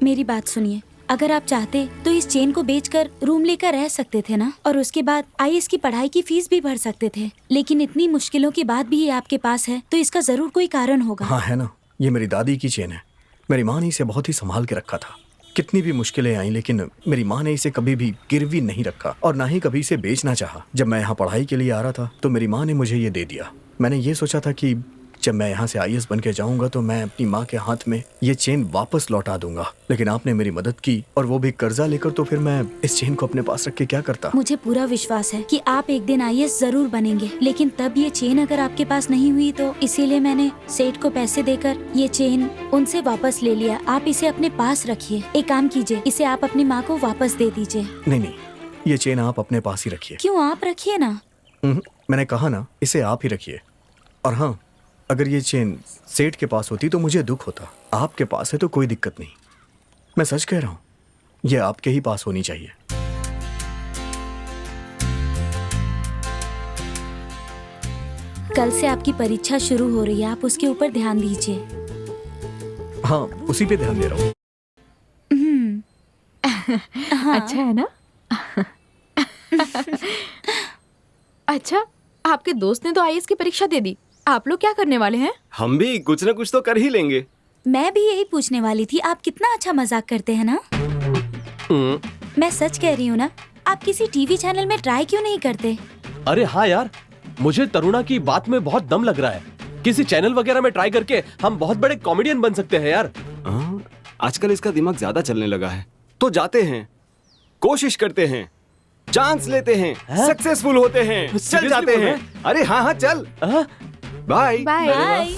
मेरी बात सुनिए, अगर आप चाहते तो इस चेन को बेचकर रूम लेकर रह सकते थे ना, और उसके बाद आईएएस की पढ़ाई की फीस भी भर सकते थे। लेकिन इतनी मुश्किलों के बाद भी ये आपके पास है तो इसका जरूर कोई कारण होगा। हाँ है ना, ये मेरी दादी की चेन है। मेरी माँ ने इसे बहुत ही संभाल के रखा था। कितनी भी मुश्किलें आई लेकिन मेरी माँ ने इसे कभी भी गिरवी नहीं रखा और ना ही कभी इसे बेचना चाहा। जब मैं यहाँ पढ़ाई के लिए आ रहा था तो मेरी माँ ने मुझे ये दे दिया। मैंने ये सोचा था कि जब मैं यहाँ से आईएएस बन के जाऊंगा तो मैं अपनी माँ के हाथ में ये चेन वापस लौटा दूंगा। लेकिन आपने मेरी मदद की और वो भी कर्जा लेकर, तो फिर मैं इस चेन को अपने पास रख के क्या करता? मुझे पूरा विश्वास है कि आप एक दिन आईएएस जरूर बनेंगे, लेकिन तब ये चेन अगर आपके पास नहीं हुई तो इसीलिए मैंने सेठ को पैसे देकर ये चेन उनसे वापस ले लिया। आप इसे अपने पास रखिए। एक काम कीजिए, इसे आप अपनी माँ को वापस दे दीजिए। नहीं, ये चेन आप अपने पास ही रखिए। क्यों? आप रखिए ना। मैंने कहा ना, इसे आप ही रखिए। और हाँ, अगर ये चेन सेठ के पास होती तो मुझे दुख होता। आपके पास है तो कोई दिक्कत नहीं। मैं सच कह रहा हूँ, ये आपके ही पास होनी चाहिए। कल से आपकी परीक्षा शुरू हो रही है, आप उसके ऊपर ध्यान दीजिए। हाँ, उसी पे ध्यान दे रहा हूँ। हाँ। अच्छा है ना? अच्छा, आपके दोस्त ने तो आईएएस की परीक्षा दे दी, आप लोग क्या करने वाले हैं? हम भी कुछ न कुछ तो कर ही लेंगे। मैं भी यही पूछने वाली थी। आप कितना अच्छा मजाक करते हैं ना। मैं सच कह रही हूँ ना, आप किसी टीवी चैनल में ट्राई क्यों नहीं करते? अरे हाँ यार, मुझे तरुणा की बात में बहुत दम लग रहा है। किसी चैनल वगैरह में ट्राई करके हम बहुत बड़े कॉमेडियन बन सकते हैं यार। आजकल इसका दिमाग ज्यादा चलने लगा है। तो जाते हैं, कोशिश करते हैं, चांस लेते हैं, सक्सेसफुल होते हैं, चल जाते हैं। अरे हाँ हाँ चल। Bye bye.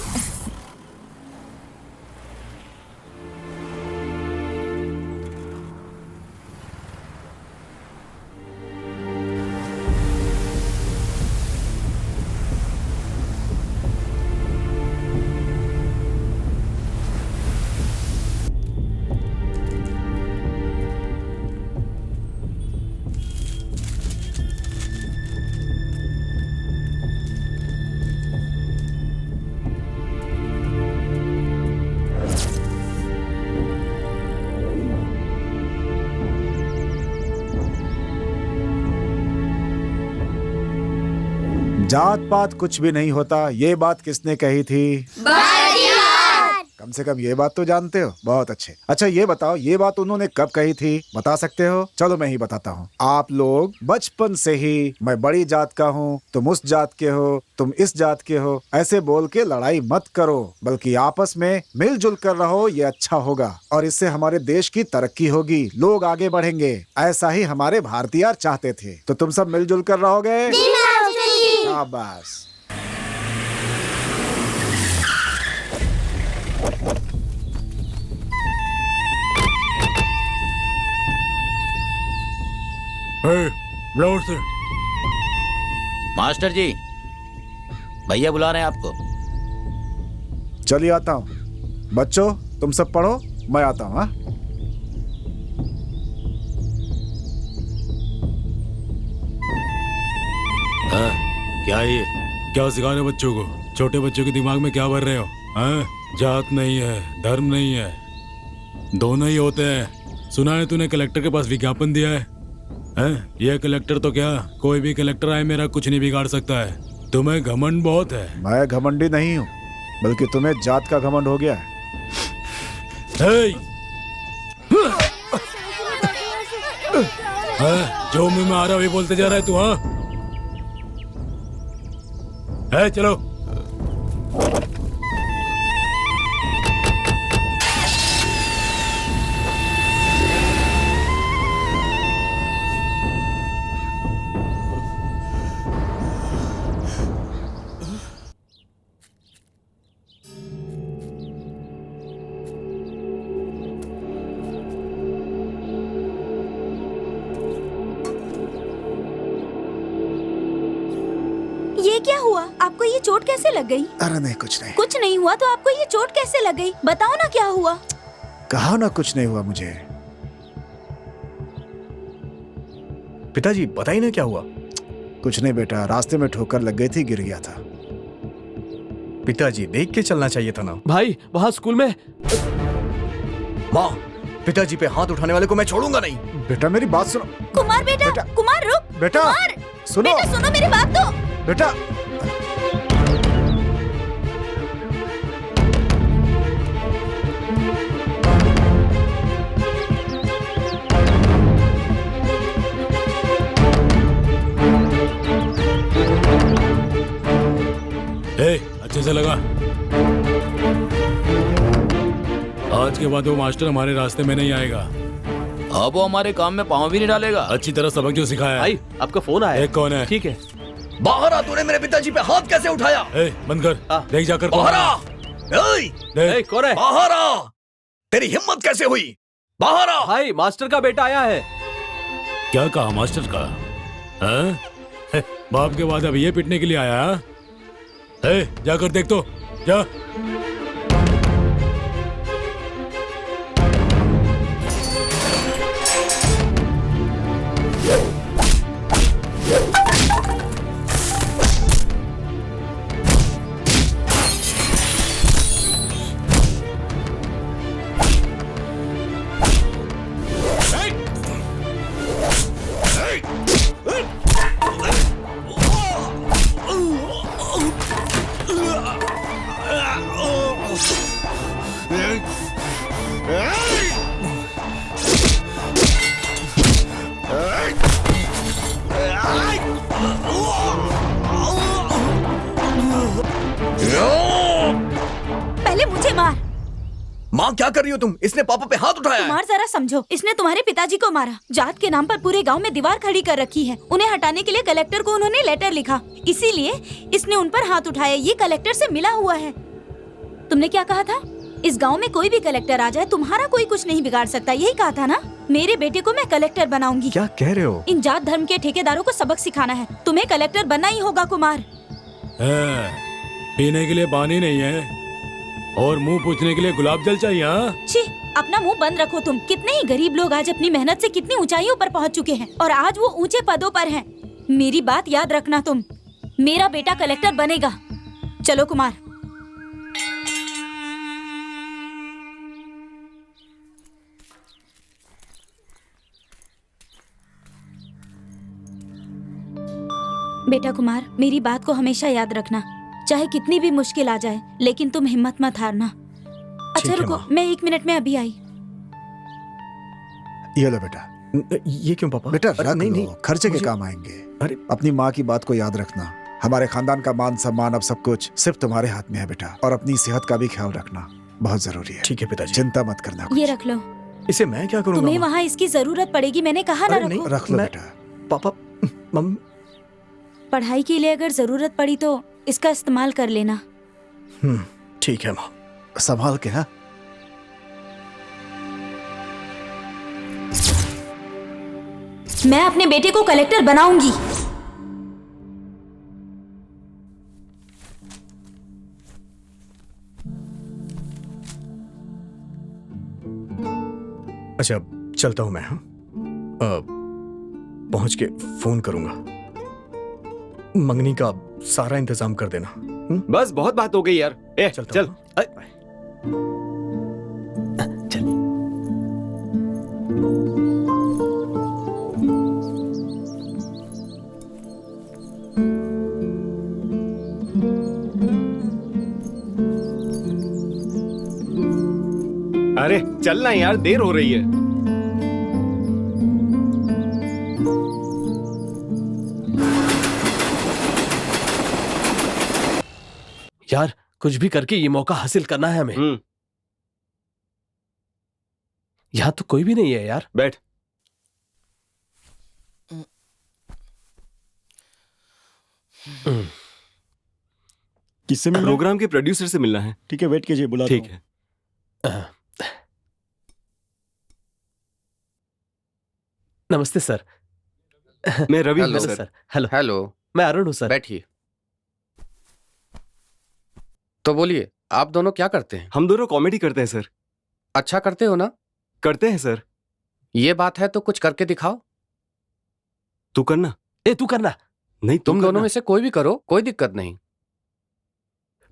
जात पात कुछ भी नहीं होता, ये बात किसने कही थी? कम से कम ये बात तो जानते हो। बहुत अच्छे। अच्छा ये बताओ, ये बात उन्होंने कब कही थी, बता सकते हो? चलो मैं ही बताता हूँ। आप लोग बचपन से ही मैं बड़ी जात का हूँ, तुम उस जात के हो, तुम इस जात के हो, ऐसे बोल के लड़ाई मत करो, बल्कि आपस में मिलजुल कर रहो, ये अच्छा होगा और इससे हमारे देश की तरक्की होगी, लोग आगे बढ़ेंगे। ऐसा ही हमारे भारतीय चाहते थे। तो तुम सब मिलजुल कर रहोगे? शाबाश। मास्टर जी, भैया बुला रहे हैं आपको। चलिए आता हूँ। बच्चों तुम सब पढ़ो, मैं आता हूँ। हाँ क्या ये क्या सिखा रहे हो बच्चों को? छोटे बच्चों के दिमाग में क्या भर रहे हो? हाँ? जात नहीं है, धर्म नहीं है, दोनों ही होते हैं। सुना है तूने कलेक्टर के पास विज्ञापन दिया है? हैं? ये कलेक्टर तो क्या, कोई भी कलेक्टर आए मेरा कुछ नहीं बिगाड़ सकता है। तुम्हें घमंड बहुत है। मैं घमंडी नहीं हूँ, बल्कि तुम्हें जात का घमंड हो गया है। जो मुंह में आ रहा वही बोलते जा रहा है तू। हाँ है, चलो। ये क्या हुआ? आपको ये चोट कैसे लग गई? अरे नहीं, कुछ नहीं। कुछ नहीं हुआ तो आपको ये चोट कैसे लग गई? बताओ ना क्या हुआ। कहा ना कुछ नहीं हुआ मुझे। पिताजी बताइए ना क्या हुआ। कुछ नहीं बेटा, रास्ते में ठोकर लग गई थी, गिर गया था। पिताजी देख के चलना चाहिए था ना। भाई वहाँ स्कूल में माँ, पिताजी पे हाथ उठाने वाले को मैं छोड़ूंगा नहीं। बेटा मेरी बात सुनो। कुमार बेटा, कुमार रुक। बेटा कुमार, सुनो। बेटा सुनो मेरी बात तो। बेटा अच्छे से लगा। आज के बाद वो मास्टर हमारे रास्ते में नहीं आएगा। अब वो हमारे काम में पाँव भी नहीं डालेगा। अच्छी तरह सबक जो सिखाया। भाई आपका फोन आया। एक कौन है? ठीक है। बाहर आ, तूने मेरे पिताजी पे हाथ कैसे उठाया? बंद कर, देख जाकर। बाहर आ। कौन है? बाहर आ। तेरी हिम्मत कैसे हुई? बाहर आ। भाई मास्टर का बेटा आया है। क्या कहा मास्टर का? हाँ? बाप के बाद अब ये पिटने के लिए आया? जाकर देख तो, जा। पहले मुझे मार। माँ क्या कर रही हो तुम? इसने पापा पे हाथ उठाया है। कुमार जरा समझो, इसने तुम्हारे पिताजी को मारा। जात के नाम पर पूरे गांव में दीवार खड़ी कर रखी है। उन्हें हटाने के लिए कलेक्टर को उन्होंने लेटर लिखा, इसीलिए इसने उन पर हाथ उठाया। ये कलेक्टर से मिला हुआ है। तुमने क्या कहा था? इस गांव में कोई भी कलेक्टर आ जाए तुम्हारा कोई कुछ नहीं बिगाड़ सकता, यही कहा था ना? मेरे बेटे को मैं कलेक्टर बनाऊंगी। क्या कह रहे हो? इन जात धर्म के ठेकेदारों को सबक सिखाना है। तुम्हें कलेक्टर बनना ही होगा कुमार। पीने के लिए पानी नहीं है और मुंह पूछने के लिए गुलाब जल चाहिए। हाँ? छी, अपना मुंह बंद रखो तुम। कितने ही गरीब लोग आज अपनी मेहनत से कितनी ऊंचाइयों पर पहुंच चुके हैं और आज वो ऊंचे पदों पर हैं। मेरी बात याद रखना तुम। मेरा बेटा कलेक्टर बनेगा। चलो कुमार। बेटा कुमार, मेरी बात को हमेशा याद रखना, चाहे कितनी भी मुश्किल आ जाए, लेकिन तुम हिम्मत मत हारना। अच्छा ठीक है, रुको, माँ। मैं 1 मिनट में अभी आई। ये लो बेटा। ये क्यों पापा? बेटा अरे रख नहीं लो, नहीं, खर्चे के मुझे- काम आएंगे। अरे अपनी माँ की बात को याद रखना। हमारे खानदान का मान सम्मान अब सब कुछ सिर्फ तुम्हारे हाथ में है बेटा, और अपनी सेहत का भी ख्याल रखना बहुत जरूरी है। ठीक है पिताजी। चिंता मत करना ये कुछ। रख लो। इसे मैं क्या करूंगा? तुम्हें माँ? वहाँ इसकी जरूरत पड़ेगी, मैंने कहा ना अरे रखो। नहीं, रख लो मैं- बेटा। Papa mummy. पढ़ाई के लिए अगर जरूरत पड़ी तो इसका इस्तेमाल कर लेना। ठीक है माँ। संभाल के। हाँ मैं अपने बेटे को कलेक्टर बनाऊंगी। अच्छा चलता हूँ मैं। हाँ पहुंच के फोन करूंगा। मंगनी का सारा इंतजाम कर देना। बस बहुत बात हो गई यार। ए चलता चल। हूँ। चल। अरे चलना यार, देर हो रही है। यार कुछ भी करके ये मौका हासिल करना है हमें। यहाँ तो कोई भी नहीं है यार। बैठ। किससे मिलना है? प्रोग्राम के प्रोड्यूसर से मिलना है। ठीक है, वेट कीजिए, बुलाता ठीक हूँ। है। नमस्ते सर। मैं रवि हूँ hello sir. Sir. Hello. Hello, मैं अरुण हूँ सर। बैठिए। तो बोलिए, आप दोनों क्या करते हैं? हम दोनों कॉमेडी करते हैं सर। अच्छा करते हो ना? करते हैं सर। ये बात है तो कुछ करके दिखाओ। तू करना। ए तू करना। नहीं तुम दोनों करना। में से कोई भी करो, कोई दिक्कत नहीं।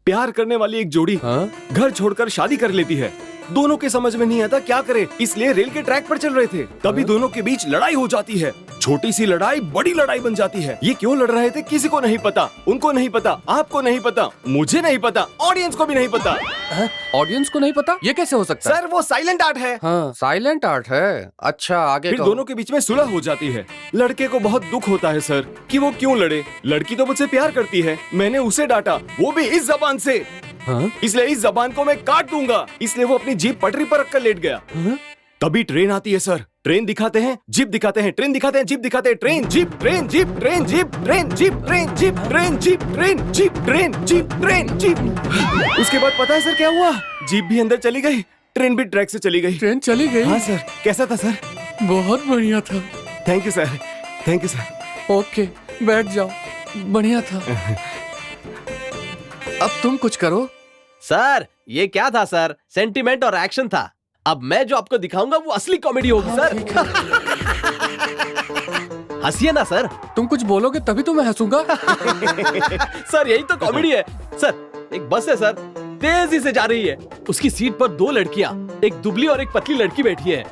प्यार करने वाली एक जोड़ी हाँ? घर छोड़कर शादी कर लेती है। दोनों के समझ में नहीं आता क्या करे, इसलिए रेल के ट्रैक पर चल रहे थे। तभी दोनों के बीच लड़ाई हो जाती है। छोटी सी लड़ाई बड़ी लड़ाई बन जाती है। ये क्यों लड़ रहे थे किसी को नहीं पता। उनको नहीं पता, आपको नहीं पता, मुझे नहीं पता, ऑडियंस को भी नहीं पता। ऑडियंस को नहीं पता? ये कैसे हो सकता है? सर वो साइलेंट आर्ट है। हाँ, साइलेंट आर्ट है। अच्छा आगे फिर कहो। दोनों के बीच में सुलह हो जाती है। लड़के को बहुत दुख होता है सर कि वो क्यों लड़े। लड़की तो मुझसे प्यार करती है, मैंने उसे डांटा, वो भी इस जबान से। हाँ? इसलिए इस जबान को मैं काट दूंगा। इसलिए वो अपनी जीप पटरी पर रखकर लेट गया। हाँ? तभी ट्रेन आती है सर। ट्रेन दिखाते हैं, जीप दिखाते हैं, ट्रेन दिखाते हैं, जीप दिखाते हैं, train jeep train jeep train jeep train jeep train jeep train jeep train jeep train jeep train jeep. उसके बाद पता है सर क्या हुआ? जीप भी अंदर चली गई, ट्रेन भी ट्रैक से चली गई। ट्रेन चली गई? हाँ सर। कैसा था सर? बहुत बढ़िया था। Thank you sir, thank you sir. Okay, बैठ जाओ। बढ़िया था। अब तुम कुछ करो। सर ये क्या था सर? सेंटिमेंट और एक्शन था। अब मैं जो आपको दिखाऊंगा वो असली कॉमेडी होगी सर। हंसिए ना सर। तुम कुछ बोलोगे तभी तो मैं हंसूंगा। सर यही तो कॉमेडी है। सर एक बस है सर, तेजी से जा रही है। उसकी सीट पर 2 लड़कियां, एक दुबली और एक पतली लड़की बैठी है।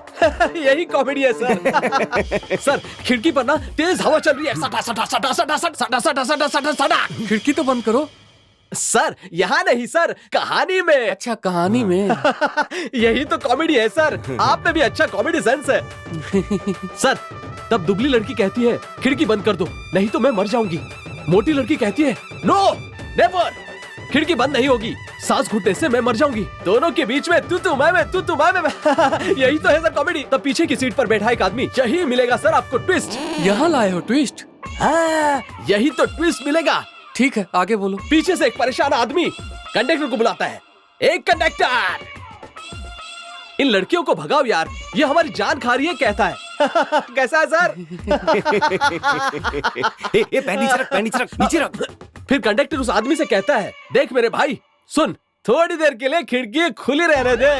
यही कॉमेडी है सर। सर खिड़की पर ना तेज हवा चल रही है। सटा सटा सटा सटा सटा सटा सटा सटा सटा। खिड़की तो बंद करो। सर यहाँ नहीं सर, कहानी में। अच्छा कहानी में। यही तो कॉमेडी है सर। आप में भी अच्छा कॉमेडी सेंस है। सर तब दुबली लड़की कहती है खिड़की बंद कर दो नहीं तो मैं मर जाऊंगी। मोटी लड़की कहती है नो नेवर, खिड़की बंद नहीं होगी, सांस घुटने से मैं मर जाऊंगी। दोनों के बीच में तू तू मैं तू तू मैं। यही तो है सर कॉमेडी। तब पीछे की सीट पर बैठा एक आदमी, यही मिलेगा सर आपको ट्विस्ट। यहाँ लाए हो ट्विस्ट? यही तो ट्विस्ट मिलेगा। ठीक है आगे बोलो। पीछे से एक परेशान आदमी कंडक्टर को बुलाता है, एक कंडक्टर इन लड़कियों को भगाओ यार, ये हमारी जान खा रही है कहता है। कैसा है सर? पैर नीचे रख, पैर नीचे रख, नीचे रख। फिर कंडक्टर उस आदमी से कहता है देख मेरे भाई सुन, थोड़ी देर के लिए खिड़की खुली रहने दे,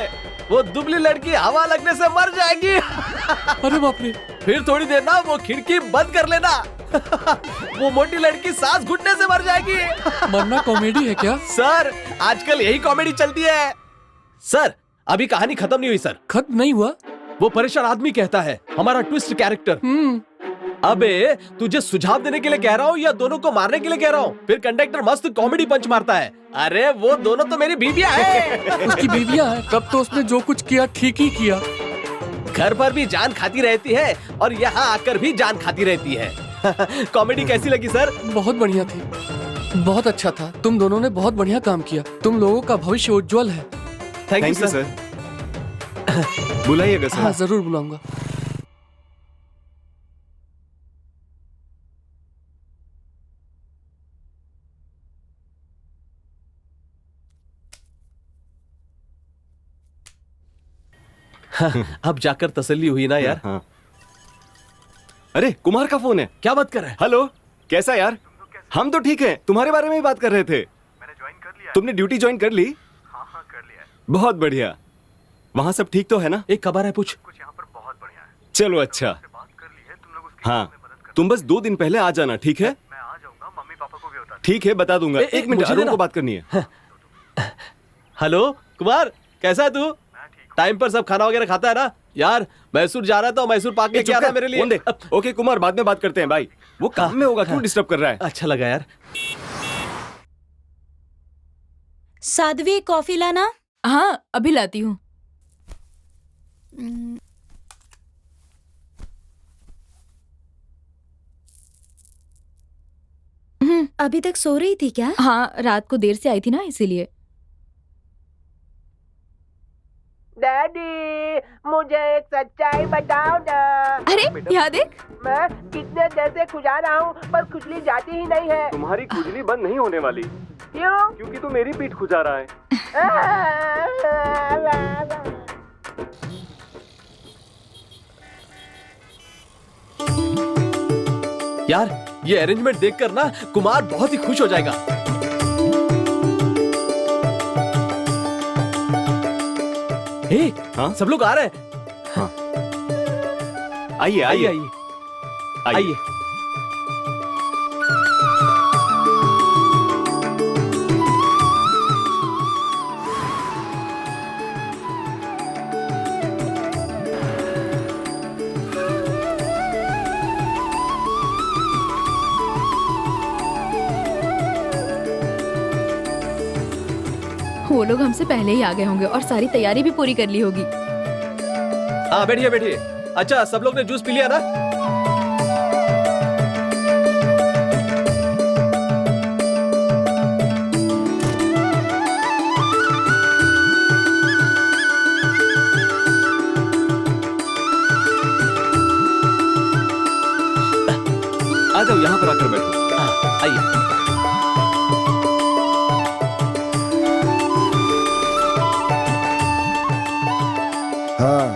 वो दुबली लड़की हवा लगने से मर जाएगी। अरे बाप रे। फिर थोड़ी देर ना वो खिड़की बंद कर लेना। वो मोटी लड़की सांस घुटने से मर जाएगी। मरना कॉमेडी है क्या? सर आजकल यही कॉमेडी चलती है। सर अभी कहानी खत्म नहीं हुई सर। खत्म नहीं हुआ? वो परेशान आदमी कहता है हमारा ट्विस्ट कैरेक्टर अबे तुझे सुझाव देने के लिए कह रहा हूँ या दोनों को मारने के लिए कह रहा हूँ? फिर कंडक्टर मस्त कॉमेडी पंच मारता है। अरे वो दोनों तो मेरी बीवियां हैं। उसकी बीवियां है, तब तो उसने जो कुछ किया ठीक ही किया। घर पर भी जान खाती रहती है और यहाँ आकर भी जान खाती रहती है। कॉमेडी कैसी लगी सर? बहुत बढ़िया थी, बहुत अच्छा था। तुम दोनों ने बहुत बढ़िया काम किया। तुम लोगों का भविष्य उज्जवल है। Thank you sir. बुलाइएगा सर। हाँ, जरूर बुलाऊंगा। अब जाकर तसल्ली हुई ना यार। हाँ। अरे कुमार का फोन है। क्या बात कर रहे हैं? हेलो, कैसा यार? हम तो ठीक हैं, तुम्हारे बारे में ही बात कर रहे थे। मैंने ज्वाइन कर लिया। तुमने ड्यूटी ज्वाइन कर ली? हाँ हाँ कर लिया। बहुत बढ़िया। वहाँ सब ठीक तो है ना? एक खबर है, पूछ। कुछ यहाँ पर बहुत बढ़िया है। चलो अच्छा। हाँ, तुम बस 2 दिन पहले आ जाना, ठीक है? मैं आ जाऊंगा, मम्मी पापा को भी बता। ठीक है, बता दूंगा। एक मिनट, अरुण को बात करनी है। हेलो कुमार, कैसा है तू? टाइम पर सब खाना वगैरह खाता है ना? यार मैसूर जा रहा था, मैसूर पाक लेके आना मेरे लिए। फोन दे। ओके कुमार, बाद में बात करते हैं भाई। वो काम में होगा, क्यों डिस्टर्ब कर रहा है? अच्छा लगा यार। साध्वी कॉफी लाना। हाँ अभी लाती हूँ। अभी तक सो रही थी क्या? हाँ रात को देर से आई थी ना, इसीलिए। डैडी मुझे एक सच्चाई बताओ ना। अरे यहाँ देख, मैं कितने देर से खुजा रहा हूँ पर खुजली जाती ही नहीं है। तुम्हारी खुजली बंद नहीं होने वाली। क्यों? क्योंकि तू मेरी पीठ खुजा रहा है। यार ये अरेंजमेंट देखकर ना कुमार बहुत ही खुश हो जाएगा। हे, हाँ? सब लोग आ रहे हैं। हाँ। आइए आइए आइए आइए। वो लोग हमसे पहले ही आ गए होंगे और सारी तैयारी भी पूरी कर ली होगी। हाँ बैठिए बैठिए। अच्छा सब लोग ने जूस पी लिया ना? आ जाओ, यहाँ पर आकर बैठो। आइए। हाँ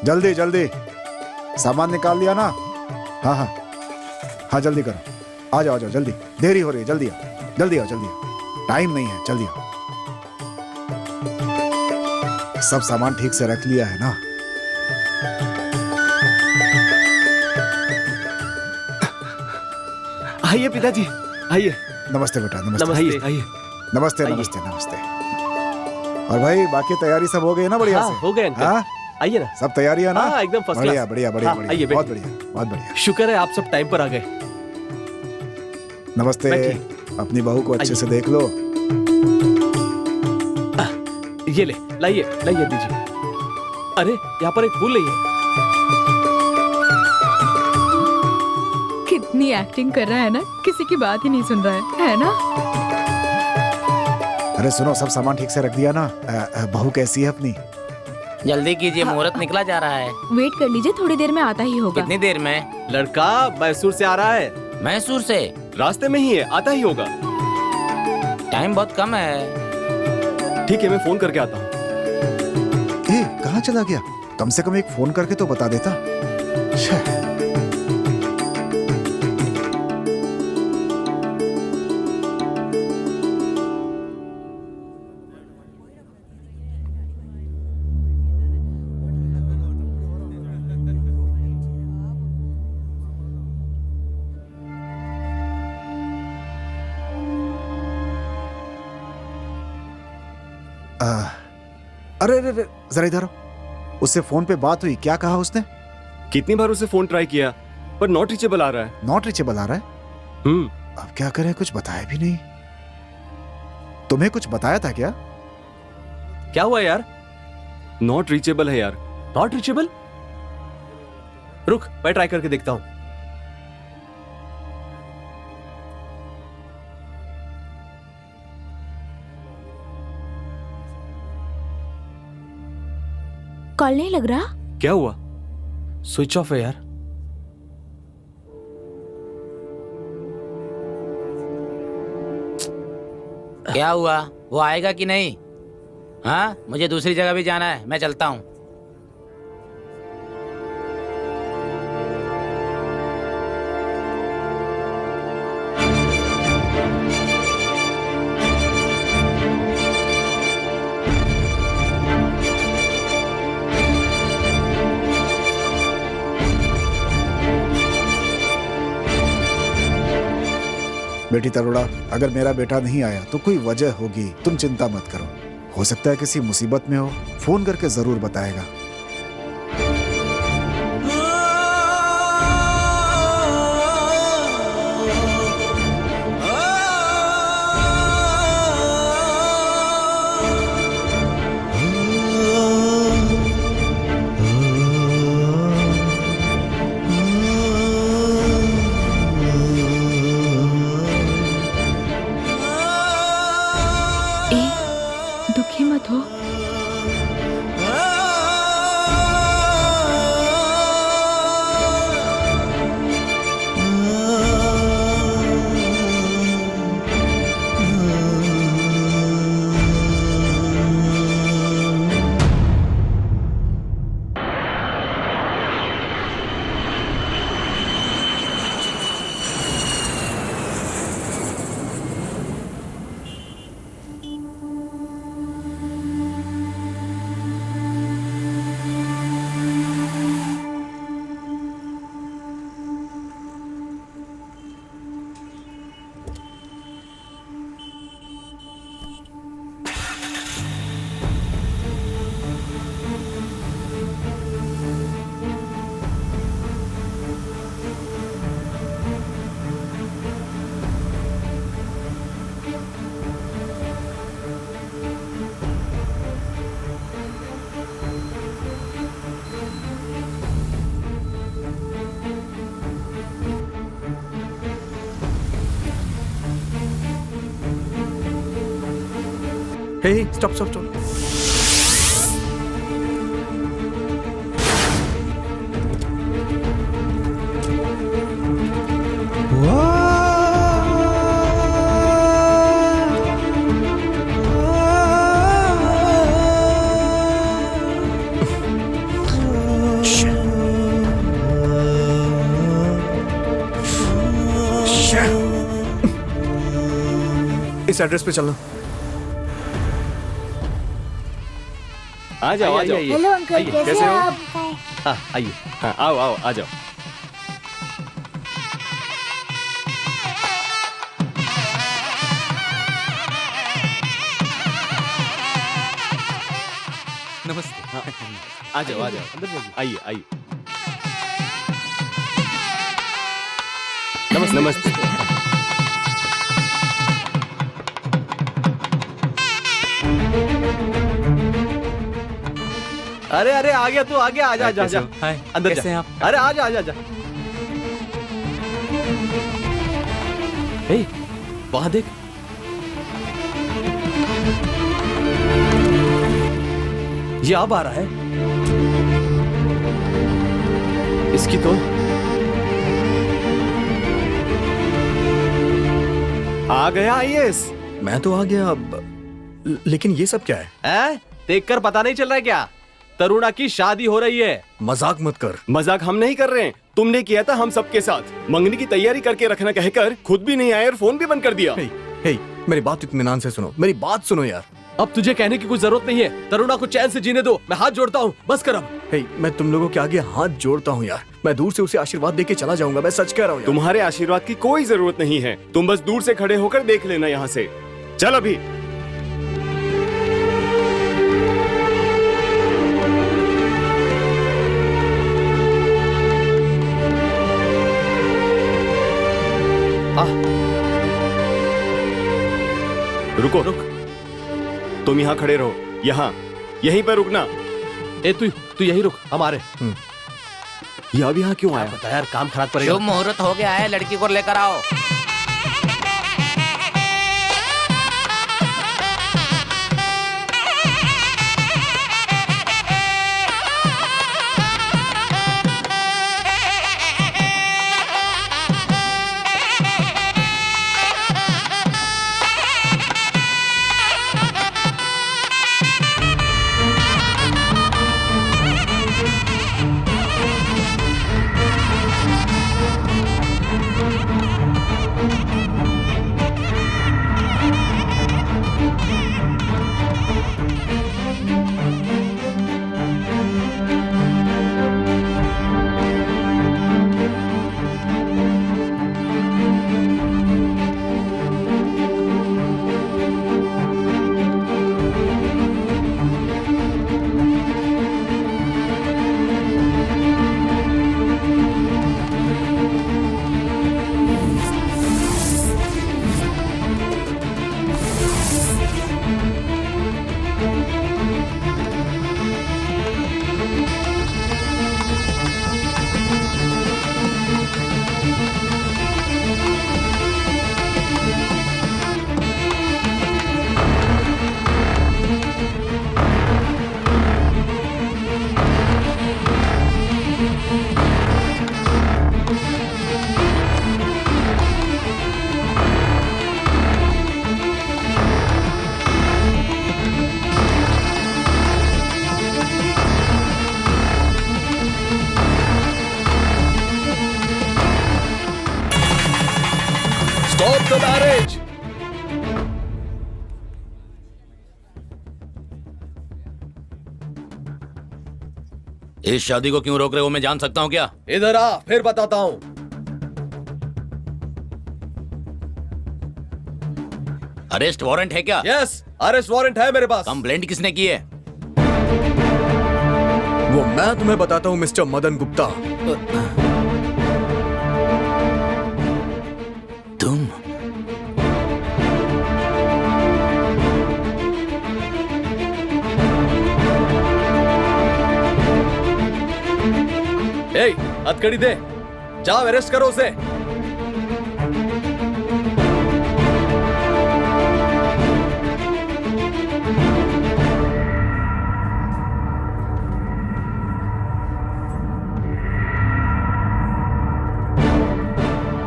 जल्दी जल्दी सामान निकाल लिया ना? हाँ हाँ हाँ जल्दी करो। आ जाओ जल्दी, देरी हो रही है। जल्दी आओ जल्दी आओ जल्दी आओ, टाइम नहीं है, जल्दी आओ। सब सामान ठीक से रख लिया है ना? आइए पिताजी, आइए। नमस्ते बेटा, नमस्ते। नमस्ते, आइए। नमस्ते नमस्ते नमस्ते। और भाई बाकी तैयारी सब हो गई ना? बढ़िया से हो गए अंकल। हाँ? आइए ना। सब तैयारी है ना? हाँ एकदम फर्स्ट बढ़िया क्लास। बढ़िया बढ़िया हाँ, बढ़िया, आइए, बहुत बैठिए। बढ़िया बहुत बढ़िया। शुक्र है आप सब टाइम पर आ गए। नमस्ते। अपनी बहू को अच्छे से देख लो। ये ले, लाइए लाइए दीजिए। अरे यहाँ पर एक फूल नहीं है। कितनी एक्टिंग कर रहा है ना, किसी की बात ही नहीं सुन रहा है ना? अरे सुनो, सब सामान ठीक से रख दिया ना? बहू कैसी है अपनी? जल्दी कीजिए, मुहूर्त निकला जा रहा है। वेट कर लीजिए, थोड़ी देर में आता ही होगा। कितनी देर में? लड़का मैसूर से आ रहा है। मैसूर से? रास्ते में ही है, आता ही होगा। टाइम बहुत कम है। ठीक है, मैं फोन करके आता हूँ। कहाँ चला गया? कम से कम एक फोन करके तो बता देता। अरे अरे जरा इधर आओ। उससे फोन पे बात हुई, क्या कहा उसने? कितनी बार उसे फोन ट्राई किया, पर नॉट रीचेबल आ रहा है। नॉट रीचेबल आ रहा है? अब क्या करें, कुछ बताया भी नहीं। तुम्हें कुछ बताया था क्या? क्या हुआ यार? नॉट रीचेबल है यार। Not reachable? रुक, मैं ट्राई करके देखता हूं। कॉल नहीं लग रहा। क्या हुआ? स्विच ऑफ है यार। क्या हुआ, वो आएगा कि नहीं? हाँ, मुझे दूसरी जगह भी जाना है, मैं चलता हूँ। बेटी तरुड़ा, अगर मेरा बेटा नहीं आया तो कोई वजह होगी, तुम चिंता मत करो। हो सकता है किसी मुसीबत में हो, फोन करके जरूर बताएगा। दुखी मत हो। हे स्टॉप स्टॉप स्टॉप। इस एड्रेस पे चलना। आ जाओ आ जाओ। हेलो अंकल, कैसे हो आप? हाँ आइए, हाँ आओ आओ आ जाओ। नमस्ते। हाँ, आ जाओ अंदर जाइए, आइए आइए। नमस्ते नमस्ते। अरे अरे आ गया तू, आ गया, आजा आजा आजा। अंदर कैसे हैं जा। आप? अरे आजा आजा आजा। हे, वहां देख। ये अब आ रहा है। इसकी तो आ गया आईएएस। मैं तो आ गया अब, लेकिन ये सब क्या है? देखकर पता नहीं चल रहा है क्या? तरुणा की शादी हो रही है। मजाक मत कर। मजाक हम नहीं कर रहे हैं, तुमने किया था हम सबके साथ। मंगनी की तैयारी करके रखना कहकर खुद भी नहीं आए और फोन भी बंद कर दिया। हे, मेरी बात इत्मीनान से सुनो, मेरी बात सुनो यार। अब तुझे कहने की कोई जरूरत नहीं है। तरुणा को चैन से जीने दो, मैं हाथ जोड़ता हूँ, बस कर अब। हे, मैं तुम लोगों के आगे हाथ जोड़ता हूँ यार। मैं दूर से उसे आशीर्वाद देके चला जाऊंगा, मैं सच कह रहा हूँ। तुम्हारे आशीर्वाद की कोई जरूरत नहीं है, तुम बस दूर से खड़े होकर देख लेना यहाँ से। चल अभी। रुको रुक, तुम यहाँ खड़े रहो, यहाँ यहीं पर रुकना। ए तू यहीं रुक, हम आ रहे। ये अब यहाँ क्यों आया? पता यार, काम खराब पड़ेगा। शुभ मुहूर्त हो गया है, लड़की को लेकर आओ। Stop the marriage! इस शादी को क्यों रोक रहे हो, मैं जान सकता हूँ क्या? इधर आ, फिर बताता हूँ। अरेस्ट वारंट है क्या? यस, अरेस्ट वारंट है मेरे पास। कंप्लेंट किसने की है? वो मैं तुम्हें बताता हूँ मिस्टर मदन गुप्ता। तुम? ए, हथकड़ी दे, जाओ अरेस्ट करो उसे।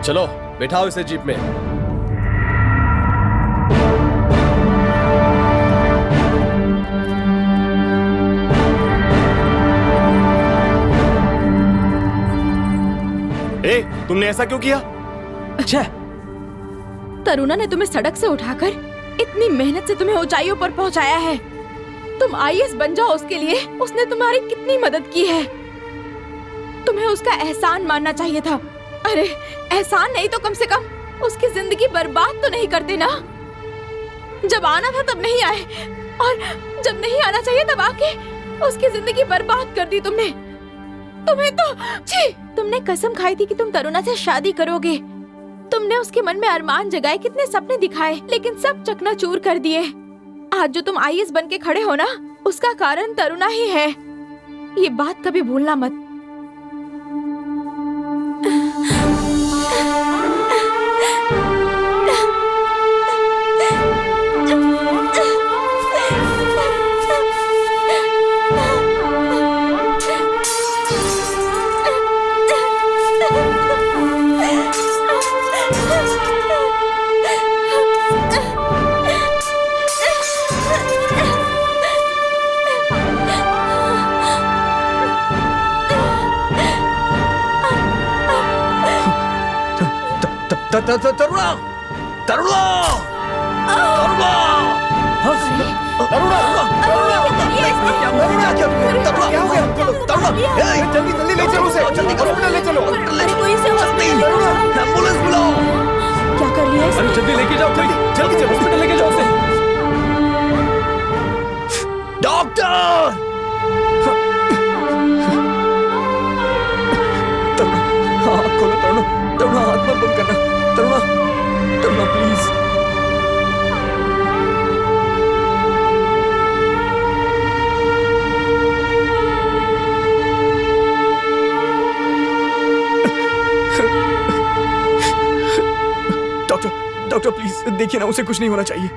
चलो बैठाओ इसे जीप में। ए, तुमने ऐसा क्यों किया? अच्छा, तरुणा ने तुम्हें सड़क से उठाकर इतनी मेहनत से तुम्हें ऊंचाइयों पर पहुंचाया है। तुम आईएएस बन जाओ, उसके लिए उसने तुम्हारी कितनी मदद की है। तुम्हें उसका एहसान मानना चाहिए था। अरे एहसान नहीं तो कम से कम उसकी जिंदगी बर्बाद तो नहीं करते ना। जब आना था तब नहीं आए, और जब नहीं आना चाहिए तब आके उसकी जिंदगी बर्बाद कर दी तुमने। तुम्हें तो छी! तुमने कसम खाई थी कि तुम तरुणा से शादी करोगे। तुमने उसके मन में अरमान जगाए, कितने सपने दिखाए, लेकिन सब चकनाचूर कर दिए। आज जो तुम आईएएस बन के खड़े हो ना, उसका कारण तरुणा ही है। ये बात कभी भूलना मत। तरुणा, तरुणा, जल्दी जल्दी ले चलो उसे, जल्दी हॉस्पिटल ले चलो। एम्बुलेंस बुलाओ। क्या कर लिया इसने? अरे जल्दी लेके जाओ, जल्दी जल्दी हॉस्पिटल लेके जाओ उसे। डॉक्टर! हाथ खोलो तरुणा, तरुणा हाथ मत बंद करना, तरुणा, तरुणा प्लीज। देखिए ना, उसे कुछ नहीं होना चाहिए।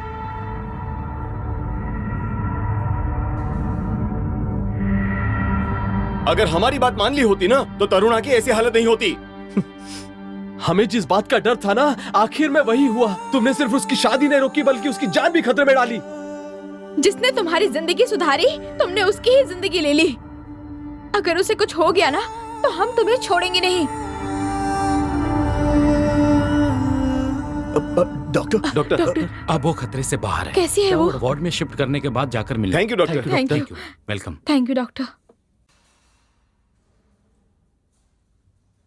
अगर हमारी बात मान ली होती ना तो तरुणा की ऐसी हालत नहीं होती। हमें जिस बात का डर था ना, आखिर में वही हुआ। तुमने सिर्फ उसकी शादी नहीं रोकी बल्कि उसकी जान भी खतरे में डाली। जिसने तुम्हारी जिंदगी सुधारी, तुमने उसकी ही जिंदगी ले ली। अगर उसे कुछ हो गया ना तो हम तुम्हें छोड़ेंगे नहीं। डॉक्टर अब वो खतरे से बाहर है। कैसी है वो? वार्ड में शिफ्ट करने के बाद जाकर मिले। Thank you doctor. Thank you. Welcome. Thank you doctor.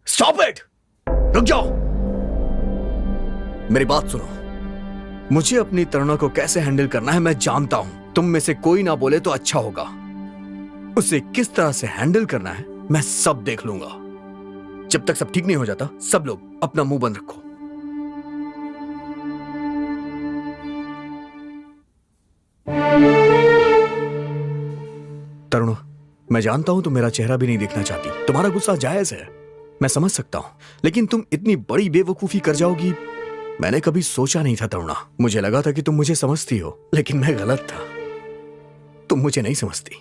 Stop it, रुक जाओ। मेरी बात सुनो। मुझे अपनी तरुणा को कैसे हैंडल करना है मैं जानता हूं। तुम में से कोई ना बोले तो अच्छा होगा। उसे किस तरह से हैंडल करना है मैं सब देख लूंगा। जब तक सब ठीक नहीं हो जाता, सब लोग अपना मुंह बंद रखो। तरुणा, मैं जानता हूं तुम मेरा चेहरा भी नहीं देखना चाहती। तुम्हारा गुस्सा जायज है, मैं समझ सकता हूं, लेकिन तुम इतनी बड़ी बेवकूफी कर जाओगी मैंने कभी सोचा नहीं था तरुणा। मुझे लगा था कि तुम मुझे समझती हो, लेकिन मैं गलत था। तुम मुझे नहीं समझती।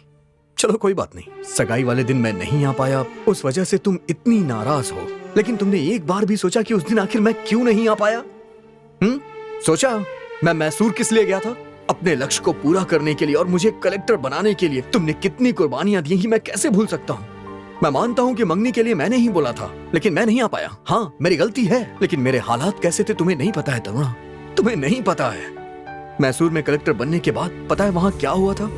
चलो कोई बात नहीं, सगाई वाले दिन मैं नहीं आ पाया, उस वजह से तुम इतनी नाराज हो, लेकिन तुमने एक बार भी सोचा कि उस दिन आखिर मैं क्यों नहीं आ पाया? सोचा मैं मैसूर किस लिए गया था? अपने लक्ष्य को पूरा करने के लिए और मुझे कलेक्टर बनाने के लिए। तुमने कितनी कुर्बानियां दी, मैं कैसे भूल सकता हूं। मैं मानता हूं कि मंगनी के लिए मैंने ही बोला था, लेकिन मैं नहीं आ पाया। हाँ, मेरी गलती है, लेकिन मेरे हालात कैसे थे तुम्हें नहीं पता है तरुणा, तुम्हें नहीं पता है। मैसूर में कलेक्टर बनने के बाद पता है वहां क्या हुआ था?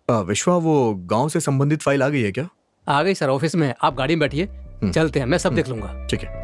विश्वा, वो गांव से संबंधित फाइल आ गई है क्या? आ गई सर, ऑफिस में। आप गाड़ी में बैठिए, चलते हैं, मैं सब देख लूंगा। ठीक है।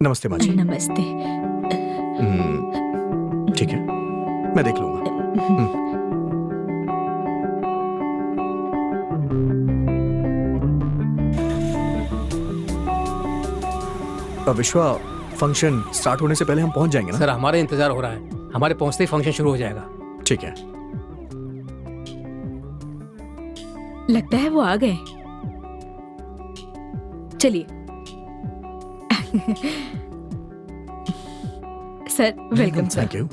नमस्ते माँ जी। नमस्ते। ठीक है, मैं देख लूंगा। विश्वा, फंक्शन स्टार्ट होने से पहले हम पहुंच जाएंगे ना? सर हमारा इंतजार हो रहा है, हमारे पहुंचते ही फंक्शन शुरू हो जाएगा। ठीक है। लगता है वो आ गए। चलिए। Sir welcome sir. Thank you.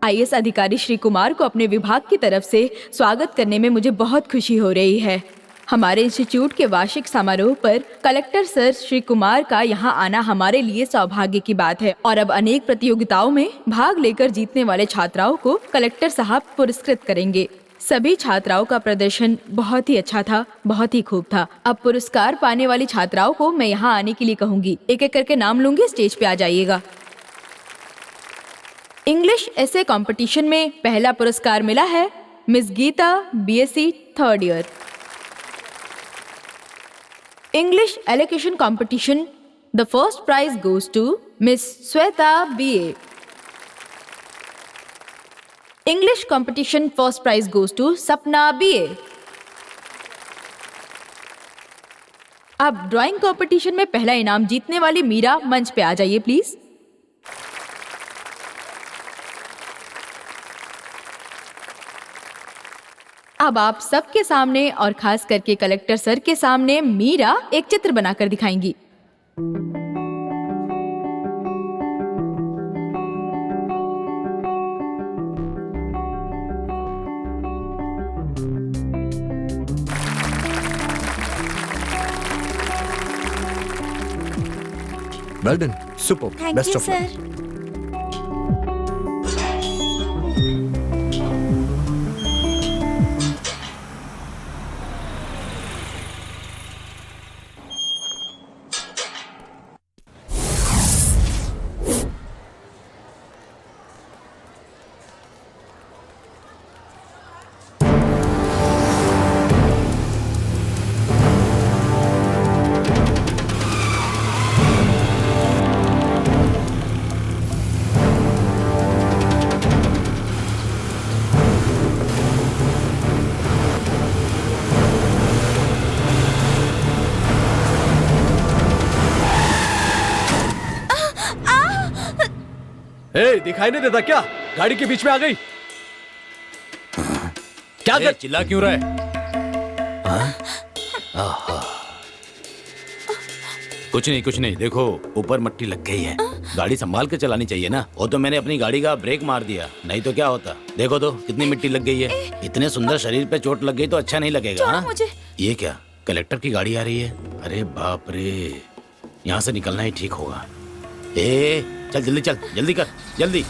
IAS अधिकारी श्री कुमार को अपने विभाग की तरफ से स्वागत करने में मुझे बहुत खुशी हो रही है। हमारे इंस्टीट्यूट के वार्षिक समारोह पर कलेक्टर सर श्री कुमार का यहाँ आना हमारे लिए सौभाग्य की बात है। और अब अनेक प्रतियोगिताओं में भाग लेकर जीतने वाले छात्राओं को कलेक्टर साहब पुरस्कृत करेंगे। सभी छात्राओं का प्रदर्शन बहुत ही अच्छा था, बहुत ही खूब था। अब पुरस्कार पाने वाली छात्राओं को मैं यहाँ आने के लिए कहूंगी। एक एक करके नाम लूंगी, स्टेज पे आ जाइएगा। इंग्लिश ऐसे कंपटीशन में पहला पुरस्कार मिला है miss Geeta, BSc 3rd year. English elocution competition, the first prize goes to miss Shweta, BA. English competition first prize goes to Sapna, BA. अब ड्राइंग कंपटीशन में पहला इनाम जीतने वाली मीरा मंच पे आ जाइए प्लीज। अब आप सबके सामने और खास करके कलेक्टर सर के सामने मीरा एक चित्र बनाकर दिखाएंगी। Well done, super, thank best you of luck. Sir. ए, दिखाई नहीं देता क्या? गाड़ी के बीच में आ गई। क्या कर चिल्ला क्यों रहा है? कुछ नहीं देखो ऊपर मट्टी लग गई है। गाड़ी संभाल के चलानी चाहिए ना। वो तो मैंने अपनी गाड़ी का ब्रेक मार दिया, नहीं तो क्या होता। देखो तो कितनी मिट्टी लग गई है। इतने सुंदर शरीर पे चोट लग गई तो अच्छा नहीं लगेगा। हाँ? ये क्या कलेक्टर की गाड़ी आ रही है? अरे बाप रे, यहाँ से निकलना ही ठीक होगा। चल जल्दी कर जल्दी।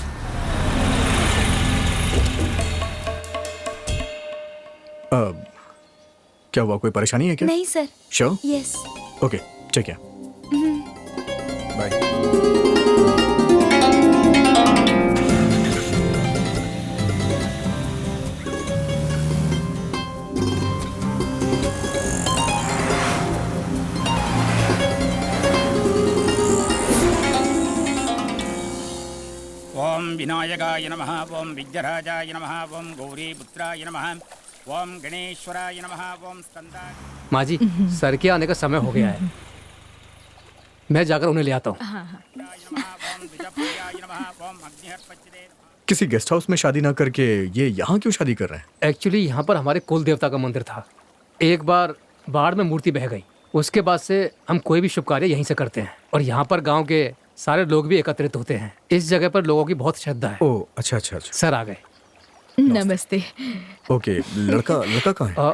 क्या हुआ, कोई परेशानी है क्या? नहीं सर। श्योर? यस। ओके ठीक है, बाय। ओम विनायकाय नमः, ओम विघ्नराजाय नमः, ओम गौरीपुत्राय नमः, ओम गणेश्वराय नमः, ओम स्कंदाय। माँ जी, सर के आने का समय हो गया है, मैं जाकर उन्हें ले आता हूँ। किसी गेस्ट हाउस में शादी ना करके ये यहाँ क्यों शादी कर रहे हैं? एक्चुअली यहाँ पर हमारे कुल देवता का मंदिर था। एक बार बाढ़ में मूर्ति बह गई, उसके बाद से हम कोई भी शुभ कार्य यहीं से करते हैं और यहाँ पर गांव के सारे लोग भी एकत्रित होते हैं। इस जगह पर लोगों की बहुत श्रद्धा है। ओह अच्छा। सर आ गए। नमस्ते। ओके, लड़का कहाँ है?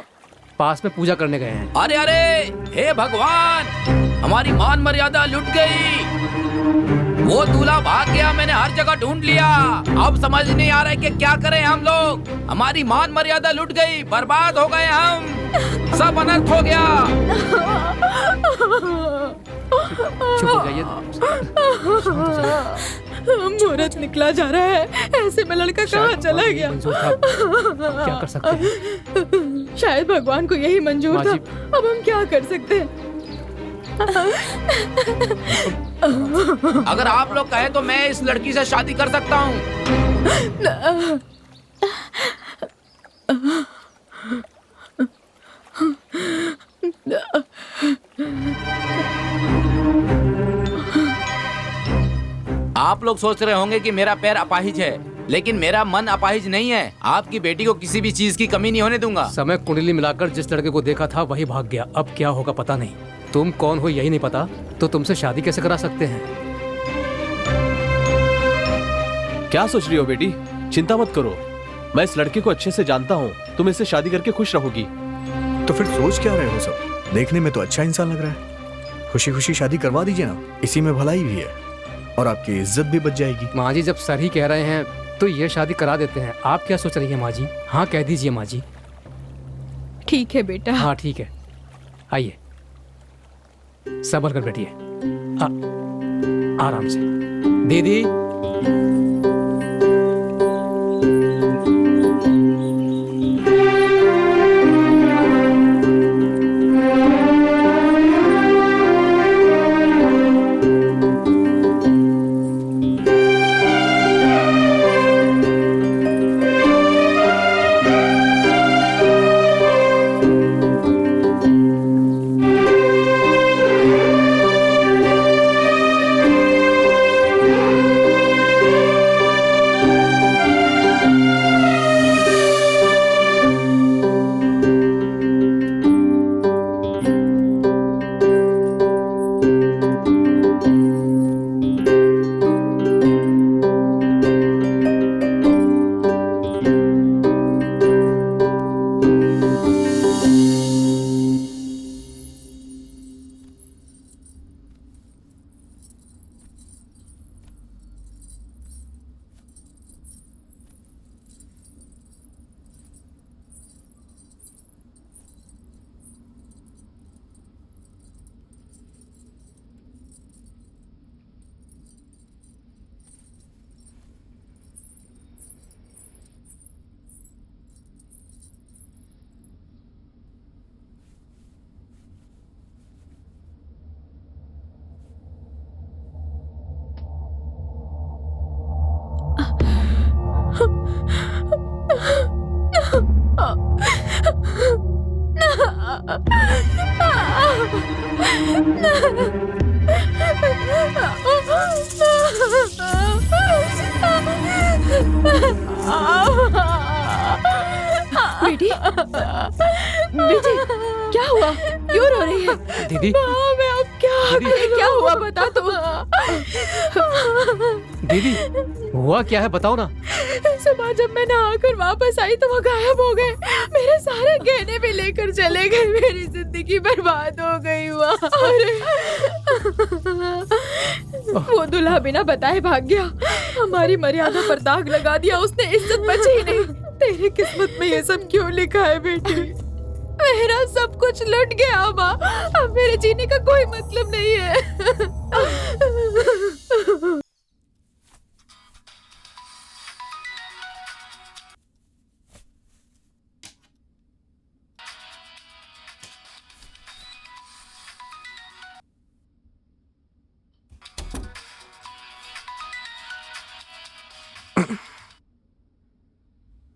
पास में पूजा करने गए हैं। अरे हे भगवान, हमारी मान मर्यादा लुट गई। वो दूल्हा भाग गया, मैंने हर जगह ढूंढ लिया। अब समझ नहीं आ रहा है कि क्या करें हम लोग। हमारी मान मर्यादा लुट गई, बर्बाद हो गए हम, सब अनर्थ हो गया। चुप हो जाइए। मुहूर्त निकला जा रहा है, ऐसे में लड़का कहाँ चला गया? क्या कर सकते हैं? शायद भगवान को यही मंजूर था। अब हम क्या कर सकते हैं? अगर आप लोग कहें तो मैं इस लड़की से शादी कर सकता हूँ। आप लोग सोच रहे होंगे कि मेरा पैर अपाहिज है, लेकिन मेरा मन अपाहिज नहीं है। आपकी बेटी को किसी भी चीज की कमी नहीं होने दूंगा। समय कुंडली मिलाकर जिस लड़के को देखा था वही भाग गया। अब क्या होगा पता नहीं। तुम कौन हो यही नहीं पता तो तुमसे शादी कैसे करा सकते हैं? क्या सोच रही हो बेटी? चिंता मत करो, मैं इस लड़के को अच्छे से जानता हूँ। तुम इससे शादी करके खुश रहोगी। तो फिर सोच क्या रहे हो सब? देखने में तो अच्छा इंसान लग रहा है। खुशी खुशी शादी करवा दीजिए ना, इसी में भलाई भी है और आपकी इज्जत भी बच जाएगी। माँ जी, जब सर ही कह रहे हैं तो ये शादी करा देते हैं। आप क्या सोच रही हैं माँ जी? हाँ कह दीजिए माँ जी। ठीक है बेटा। हाँ ठीक है, आइए सबर कर बैठिए, आराम से। दीदी बेटी बेटी क्या हुआ, क्यों रो रही है? दीदी मैं अब क्या हुआ बता तू। दीदी हुआ क्या है बताओ ना। सुबह जब मैं नहाकर वापस आई तो वो गायब हो गए, मेरे सारे गहने भी लेकर चले गए, मेरी जिंदगी बर्बाद हो गई। वो दूल्हा बिना बताए भाग गया, हमारी मर्यादा पर दाग लगा दिया उसने, इज्जत बची ही नहीं। तेरी किस्मत में ये सब क्यों लिखा है बेटी? मेरा सब कुछ लुट गया माँ, अब मेरे जीने का कोई मतलब नहीं है।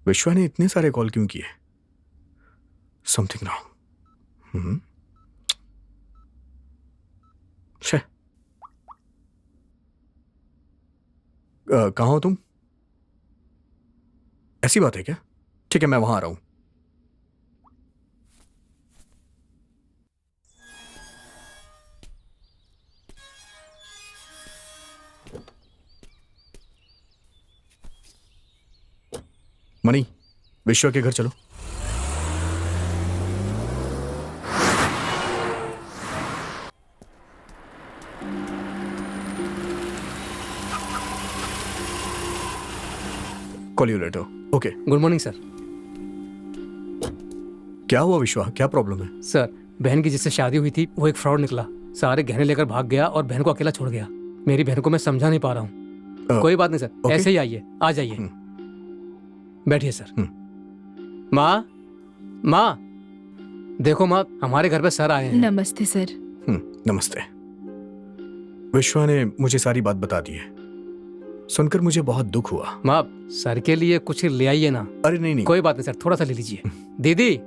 विश्वा ने इतने सारे कॉल क्यों किए? Something wrong. कहाँ हो तुम? ऐसी बात है क्या? ठीक है, मैं वहां आ रहा हूं। मनी, विश्वा के घर चलो। Call you later. Okay. Good morning sir. क्या हुआ विश्वा, क्या प्रॉब्लम है? सर, बहन की जिससे शादी हुई थी वो एक फ्रॉड निकला, सारे गहने लेकर भाग गया और बहन को अकेला छोड़ गया। मेरी बहन को मैं समझा नहीं पा रहा हूँ। कोई बात नहीं सर, ऐसे ही आइए, आ जाइए, बैठिए सर। माँ, माँ, देखो माँ, हमारे घर पे सर आए हैं। नमस्ते सर। नमस्ते। विश्वा ने मुझे सारी बात बता दी है, सुनकर मुझे बहुत दुख हुआ। माँ, सर के लिए कुछ ले आइए ना। अरे नहीं, कोई बात नहीं सर, थोड़ा सा ले लीजिए। दीदी,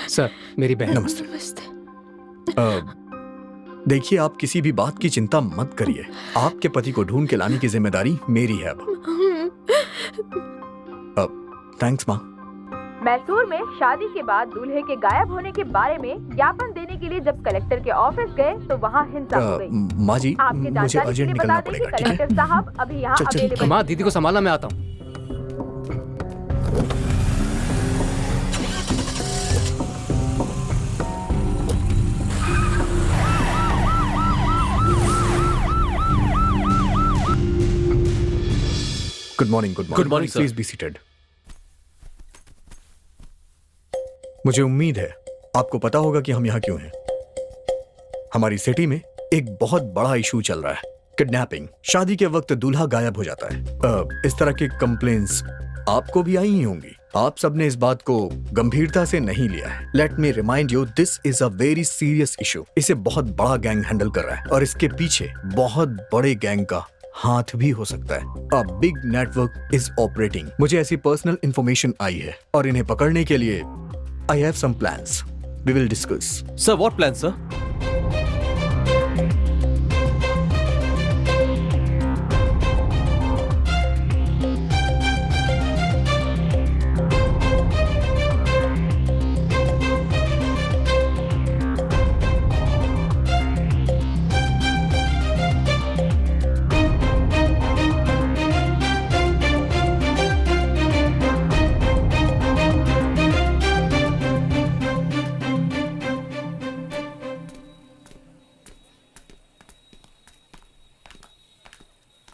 सर, मेरी बहन। नमस्ते। देखिए, आप किसी भी बात की चिंता मत करिए, आपके पति को ढूंढ के लाने की जिम्मेदारी मेरी है अब। थैंक्स माँ। मैसूर में शादी के बाद दूल्हे के गायब होने के बारे में ज्ञापन देने के लिए जब कलेक्टर के ऑफिस गए तो वहाँ हिंसा हो गई। माँ जी, आपके मुझे जानकारी के अर्जेंट लिए निकलना बता दें कि पड़ेगा, ठीक है? कलेक्टर साहब अभी यहाँ अवेलेबल। माँ, दीदी को संभालना, मैं आता हूँ। Good morning. Good morning. Please be seated. मुझे उम्मीद है आपको पता होगा कि हम यहाँ क्यों हैं। हमारी सिटी में एक बहुत बड़ा इशू चल रहा है, किडनैपिंग। शादी के वक्त दूल्हा गायब हो जाता है। इस तरह की कंप्लेंट्स आपको भी आई ही होंगी। आप सबने इस बात को गंभीरता से नहीं लिया है। Let me remind you, this is a very serious issue. इसे बहुत बड़ा गैंग हैंडल कर रहा है और इसके पीछे बहुत बड़े गैंग का हाथ भी हो सकता है। A big network is operating. मुझे ऐसी पर्सनल इंफॉर्मेशन आई है और इन्हें पकड़ने के लिए I have some plans. We will discuss. Sir, what plan sir?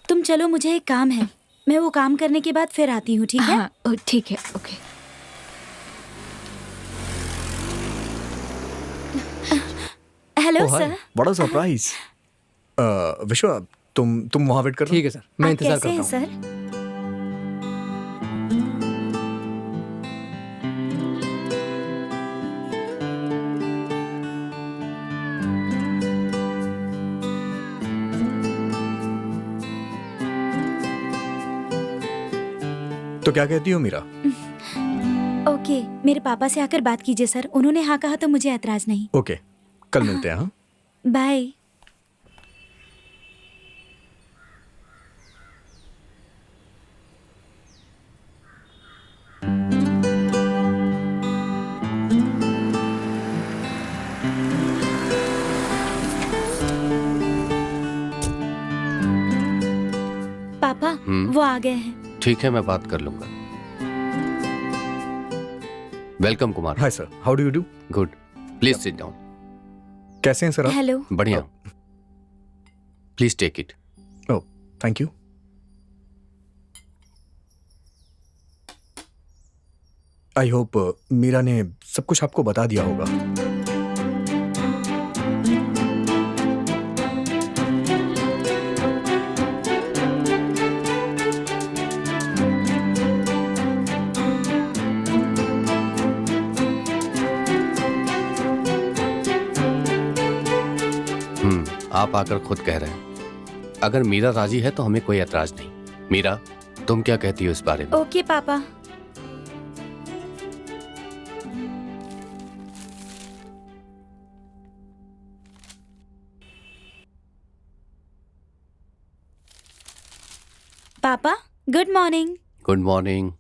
तुम चलो, मुझे एक काम है, मैं वो काम करने के बाद फिर आती हूँ, ठीक है? हाँ, ठीक है, ओके। Hello sir. बड़ा सरप्राइज। विश्वा, तुम वहां वेट कर। ठीक है सर, मैं इंतजार करता हूँ। सर, तो क्या कहती हो मीरा? ओके, मेरे पापा से आकर बात कीजिए सर, उन्होंने हाँ कहा तो मुझे ऐतराज नहीं। ओके, कल मिलते हैं। हाँ, बाय। पापा वो आ गए हैं। ठीक है, मैं बात कर लूंगा। Welcome Kumar. Hi sir, how do you do? Good, please sit down. कैसे हैं सर आप? हेलो। बढ़िया। Please take it. Oh, thank you. I hope Meera ने सब कुछ आपको बता दिया होगा। आप आकर खुद कह रहे हैं। अगर मीरा राजी है तो हमें कोई ऐतराज नहीं। मीरा, तुम क्या कहती हो इस बारे में? ओके पापा। पापा good morning. Good morning.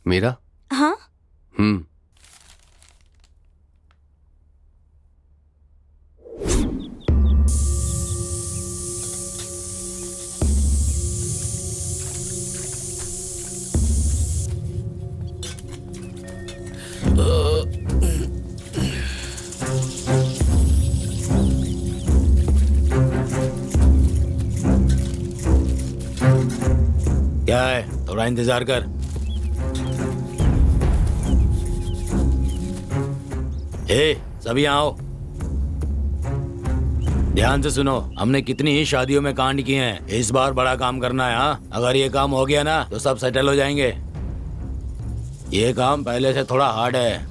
Meera. हाँ। क्या है, थोड़ा इंतजार कर। हे, सभी आओ। ध्यान से सुनो, हमने कितनी ही शादियों में कांड किए हैं, इस बार बड़ा काम करना है। हाँ, अगर ये काम हो गया ना तो सब सेटल हो जाएंगे। ये काम पहले से थोड़ा हार्ड है,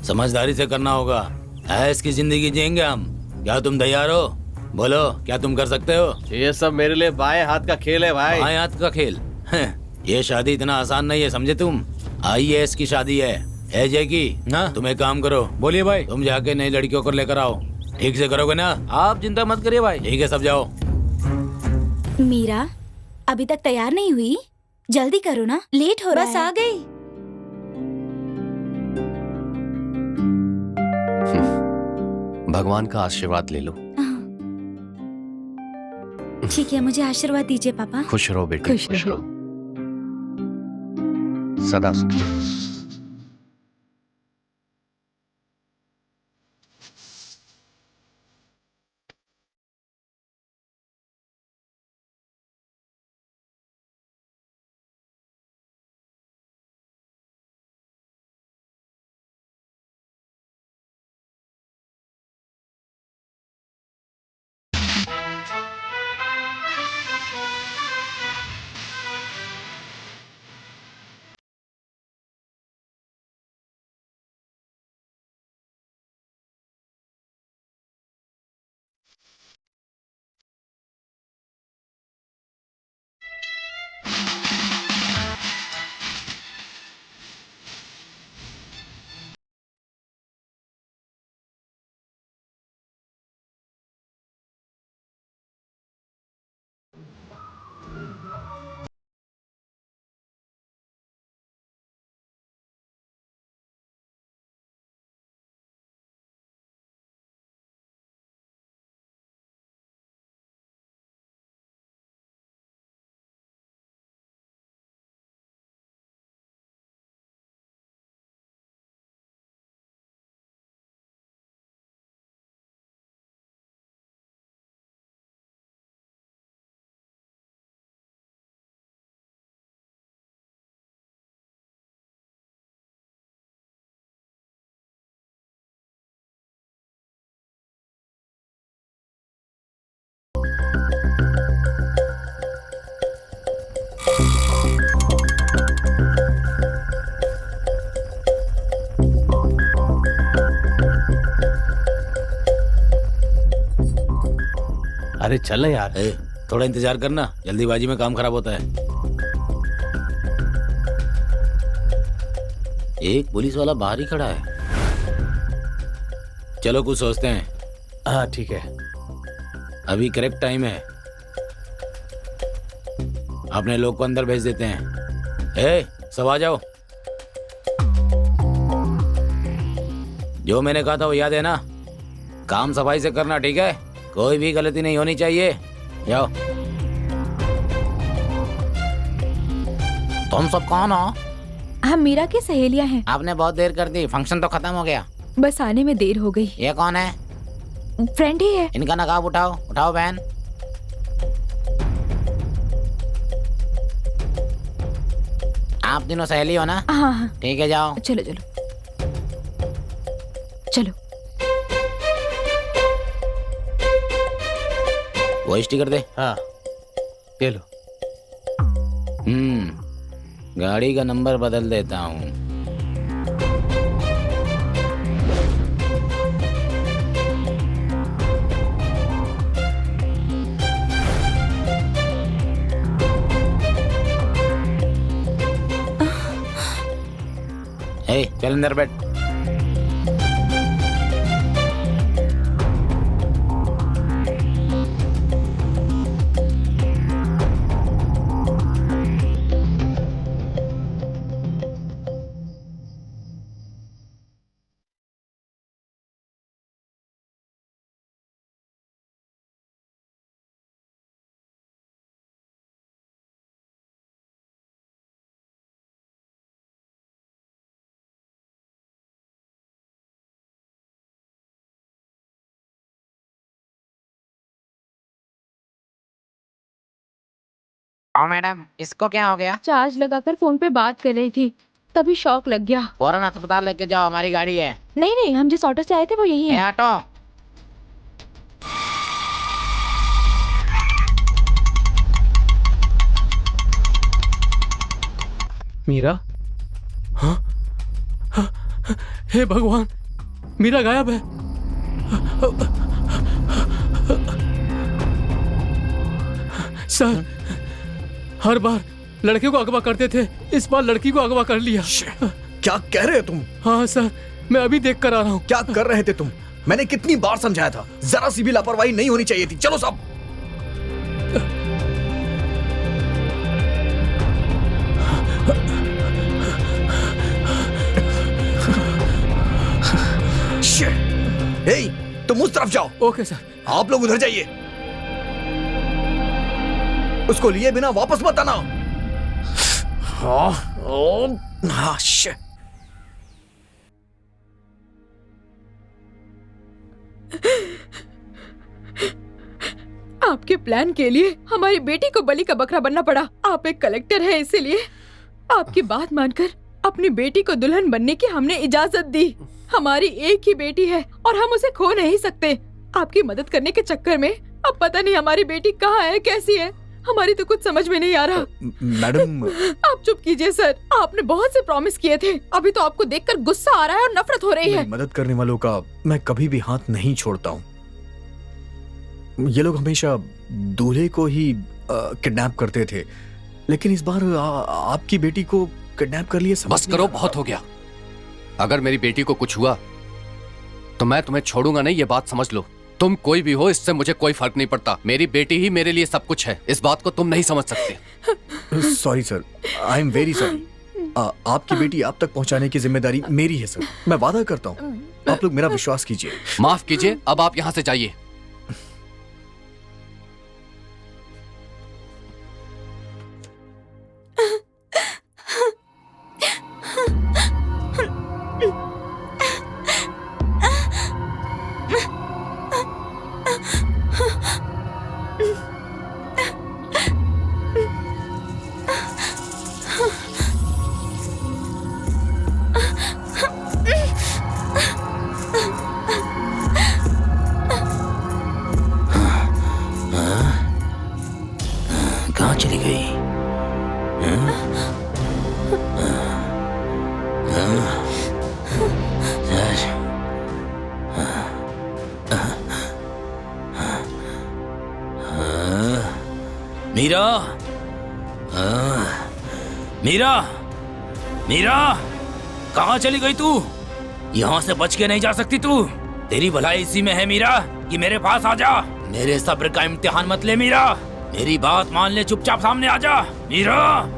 समझदारी से करना होगा। ऐश की जिंदगी जिएंगे हम। क्या तुम तैयार हो? बोलो, क्या तुम कर सकते हो? ये सब मेरे लिए बाएं हाथ का खेल है भाई। बाएं हाथ का खेल? ये शादी इतना आसान नहीं है, समझे तुम। IAS की शादी है, अजय की ना। तुम एक काम करो। बोलिए भाई। तुम जाके नई लड़कियों को लेकर आओ। ठीक से करोगे ना? आप चिंता मत करिए भाई। ठीक है, सब जाओ। मीरा अभी तक तैयार नहीं हुई? जल्दी करो ना, लेट हो रहा है। बस आ गई। भगवान का आशीर्वाद ले लो। ठीक है, मुझे आशीर्वाद दीजिए पापा। खुश रहो बेटे। खुश रहो। सदा। अरे चल ना यार। थोड़ा इंतजार करना, जल्दीबाजी में काम खराब होता है। एक पुलिस वाला बाहर ही खड़ा है। चलो कुछ सोचते हैं। हाँ ठीक है। अभी करेक्ट टाइम है, अपने लोग को अंदर भेज देते हैं। सब आ जाओ। जो मैंने कहा था वो याद है ना? काम सफाई से करना, ठीक है? कोई भी गलती नहीं होनी चाहिए। जाओ। तुम सब कौन हो? हम मीरा की सहेलियां हैं। आपने बहुत देर कर दी, फंक्शन तो खत्म हो गया। बस आने में देर हो गई। ये कौन है? फ्रेंड ही है। इनका नकाब उठाओ, उठाओ बहन। आप तीनों सहेली हो ना? हाँ हाँ। ठीक है, जाओ। चलो चलो चलो। वो स्टिकर दे। हाँ ये लो। गाड़ी का नंबर बदल देता हूँ। चल अंदर बैठ। मैडम, इसको क्या हो गया? चार्ज लगाकर फोन पे बात कर रही थी, तभी शॉक लग गया। फौरन अस्पताल लेके जाओ, हमारी गाड़ी है। नहीं नहीं, हम जिस ऑटो से आए थे वो यही है। ऑटो। मीरा? हाँ? हे भगवान, मीरा गायब है। सर, हर बार लड़के को अगवा करते थे, इस बार लड़की को अगवा कर लिया। क्या कह रहे हो तुम? हाँ सर, मैं अभी देख कर आ रहा हूँ। क्या कर रहे थे तुम? मैंने कितनी बार समझाया था, जरा सी भी लापरवाही नहीं होनी चाहिए थी। चलो सब। तुम उस तरफ जाओ। Okay sir. आप लोग उधर जाइए। उसको लिए बिना वापस मत आना। आपके प्लान के लिए हमारी बेटी को बलि का बकरा बनना पड़ा। आप एक कलेक्टर हैं, इसीलिए आपकी बात मानकर अपनी बेटी को दुल्हन बनने की हमने इजाजत दी। हमारी एक ही बेटी है और हम उसे खो नहीं सकते। आपकी मदद करने के चक्कर में अब पता नहीं हमारी बेटी कहाँ है, कैसी है। हमारी तो कुछ समझ में नहीं आ रहा। मैडम, आप चुप कीजिए सर, आपने बहुत से प्रॉमिस किए थे। अभी तो आपको देखकर गुस्सा आ रहा है और नफरत हो रही है। मदद करने वालों का मैं कभी भी हाथ नहीं छोड़ता हूँ। ये लोग हमेशा दूल्हे को ही किडनैप करते थे, लेकिन इस बार आपकी बेटी को किडनैप कर लिए। बस करो, बहुत हो गया। अगर मेरी बेटी को कुछ हुआ तो मैं तुम्हें छोड़ूंगा नहीं, ये बात समझ लो। तुम कोई भी हो, इससे मुझे कोई फर्क नहीं पड़ता। मेरी बेटी ही मेरे लिए सब कुछ है। इस बात को तुम नहीं समझ सकते। Sorry sir, I am very sorry. आपकी बेटी आप तक पहुंचाने की जिम्मेदारी मेरी है सर। मैं वादा करता हूँ, आप लोग मेरा विश्वास कीजिए। माफ कीजिए, अब आप यहाँ से जाइए। कहाँ चली गई? मीरा, मीरा, मीरा, कहाँ चली गई तू? यहाँ से बच के नहीं जा सकती तू। तेरी भलाई इसी में है मीरा कि मेरे पास आ जा। मेरे सब्र का इम्तिहान मत ले मीरा, मेरी बात मान ले, चुपचाप सामने आ जा मीरा।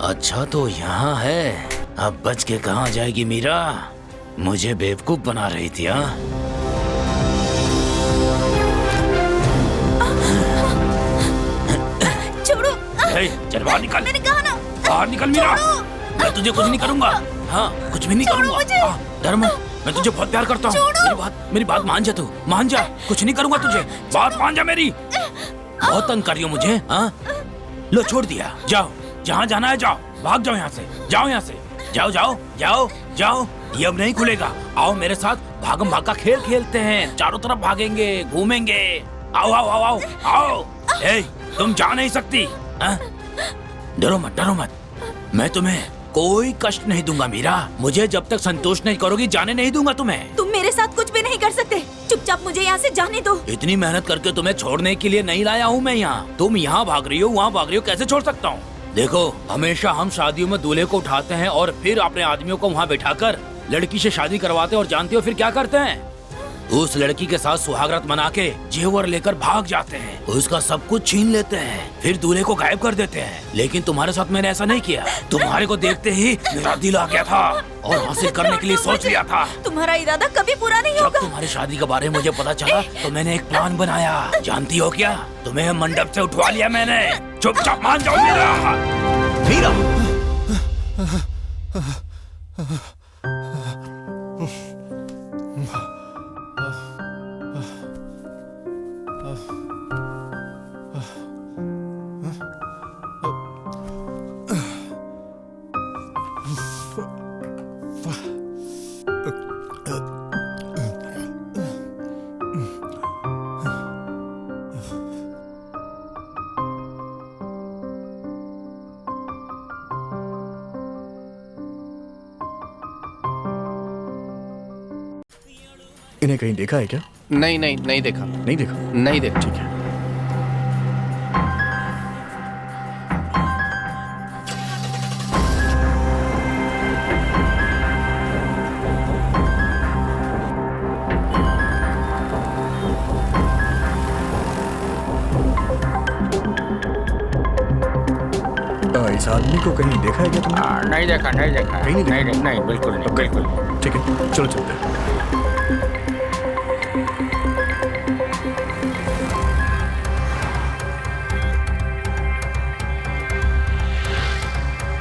अच्छा तो यहाँ है, अब बच के कहाँ जाएगी मीरा? मुझे बेवकूफ बना रही थी। छोड़ो। चल बाहर निकल। मैंने कहा ना, बाहर निकल मीरा। मैं तुझे कुछ नहीं करूँगा। हाँ, कुछ भी नहीं करूँगा। डर मत, मैं तुझे बहुत प्यार करता हूँ। मेरी बात मान जा, तू मान जा। कुछ नहीं करूँगा तुझे, बात मान जा मेरी। बहुत तंग कर रही हो मुझे। हाँ, लो छोड़ दिया। जाओ, जहाँ जाना है जाओ, भाग जाओ यहाँ से, जाओ यहाँ से, जाओ जाओ जाओ जाओ। ये अब नहीं खुलेगा। आओ मेरे साथ, भागम भाग का खेल खेलते हैं। चारों तरफ भागेंगे, घूमेंगे। आओ आओ आओ आओ आओ। ए, तुम जा नहीं सकती। डरो मत, डरो मत। मैं तुम्हें कोई कष्ट नहीं दूंगा मीरा। मुझे जब तक संतुष्ट नहीं करोगी जाने नहीं दूंगा तुम्हें। तुम मेरे साथ कुछ भी नहीं कर सकते। चुपचाप मुझे यहाँ से जाने दो। इतनी मेहनत करके तुम्हें छोड़ने के लिए नहीं लाया हूँ मैं यहाँ। तुम यहाँ भाग रही हो, वहाँ भाग रही हो, कैसे छोड़ सकता हूँ? देखो, हमेशा हम शादियों में दूल्हे को उठाते हैं और फिर अपने आदमियों को वहाँ बैठाकर लड़की से शादी करवाते हैं। और जानते हो फिर क्या करते हैं? उस लड़की के साथ सुहागरात मना के जेवर लेकर भाग जाते हैं, उसका सब कुछ छीन लेते हैं, फिर दूल्हे को गायब कर देते हैं। लेकिन तुम्हारे साथ मैंने ऐसा नहीं किया। तुम्हारे को देखते ही मेरा दिल आ गया था और हासिल करने के लिए सोच लिया था। तुम्हारा इरादा कभी पूरा नहीं होगा। जब तुम्हारी शादी के बारे में मुझे पता चला तो मैंने एक प्लान बनाया। जानती हो क्या? तुम्हें मंडप से उठवा लिया मैंने। चुपचाप मान जाओ मीरा। मीरा, इन्हें कहीं देखा है क्या? नहीं नहीं, नहीं देखा। नहीं देखा? नहीं देखा। ठीक है। इस आदमी को कहीं देखा है क्या तुमने? नहीं देखा, नहीं देखा। कहीं नहीं देखा? नहीं, बिल्कुल नहीं, बिल्कुल नहीं। ठीक है, चलो चलते हैं।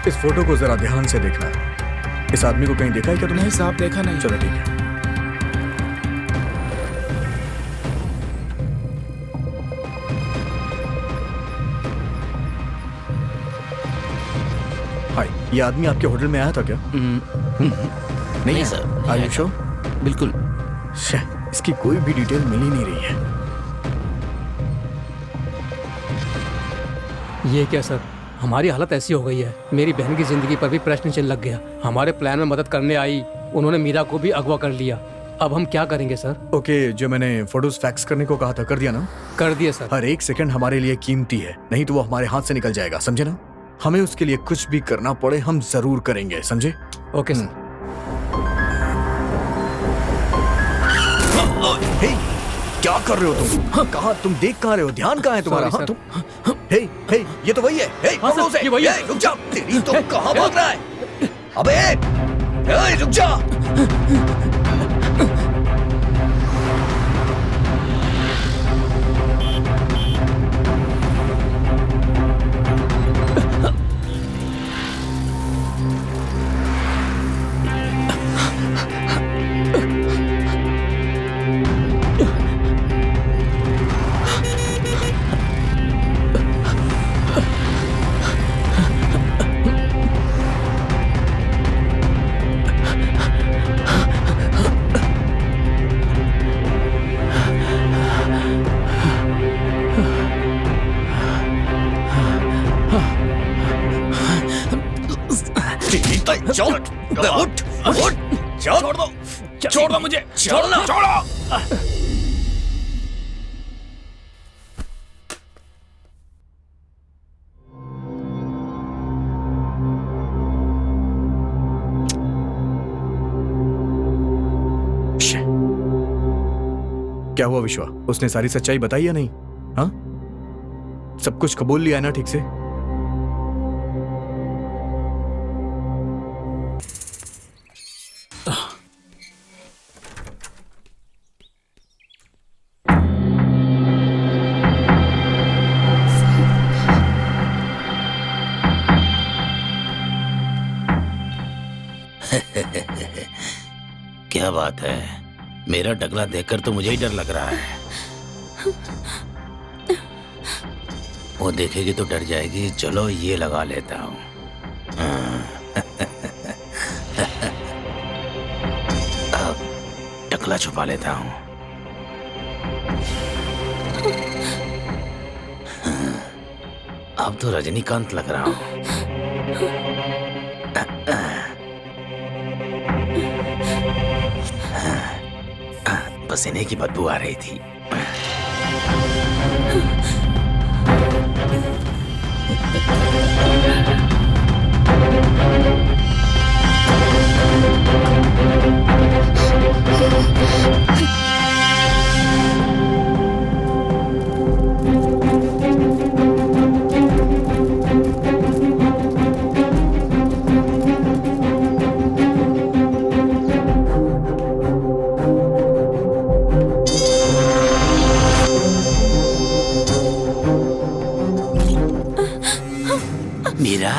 इस फोटो को जरा ध्यान से देखना। इस आदमी को कहीं देखा है क्या तुमने? नहीं साहब, देखा नहीं। चलो ठीक है। हाय, ये आदमी आपके होटल में आया था क्या? नहीं सर। Are you sure? बिल्कुल। इसकी कोई भी डिटेल मिल ही नहीं रही है। ये क्या सर, हमारी हालत ऐसी हो गई है। मेरी बहन की जिंदगी पर भी प्रश्न चिन्ह लग गया। हमारे प्लान में मदद करने आई, उन्होंने मीरा को भी अगवा कर लिया। अब हम क्या करेंगे सर? ओके, जो मैंने फोटोज फैक्स करने को कहा था कर दिया ना? कर दिए सर। हर एक सेकंड हमारे लिए कीमती है, नहीं तो वो हमारे हाथ से निकल जाएगा, समझे ना? हमें उसके लिए कुछ भी करना पड़े हम जरूर करेंगे, समझे? Okay sir. हे, क्या कर रहे हो तुम? कहाँ तुम देख कहाँ रहे हो? ध्यान कहाँ है तुम्हारा? Sorry, तुम हे, ये तो वही है। हे, हाँ, सर, ये वही है। रुक जा, तेरी तो कहाँ भाग रहा है? अबे, रुक जा। छोड़ दो मुझे, छोड़ो। क्या हुआ विश्वा? उसने सारी सच्चाई बताई या नहीं? हाँ, सब कुछ कबूल लिया है ना ठीक से? क्या बात है, मेरा टकला देखकर तो मुझे ही डर लग रहा है। वो देखेगी तो डर जाएगी। चलो ये लगा लेता हूँ। अब टकला छुपा लेता हूँ। अब तो रजनीकांत लग रहा हूँ। पसीने की बदबू आ रही थी। मीरा,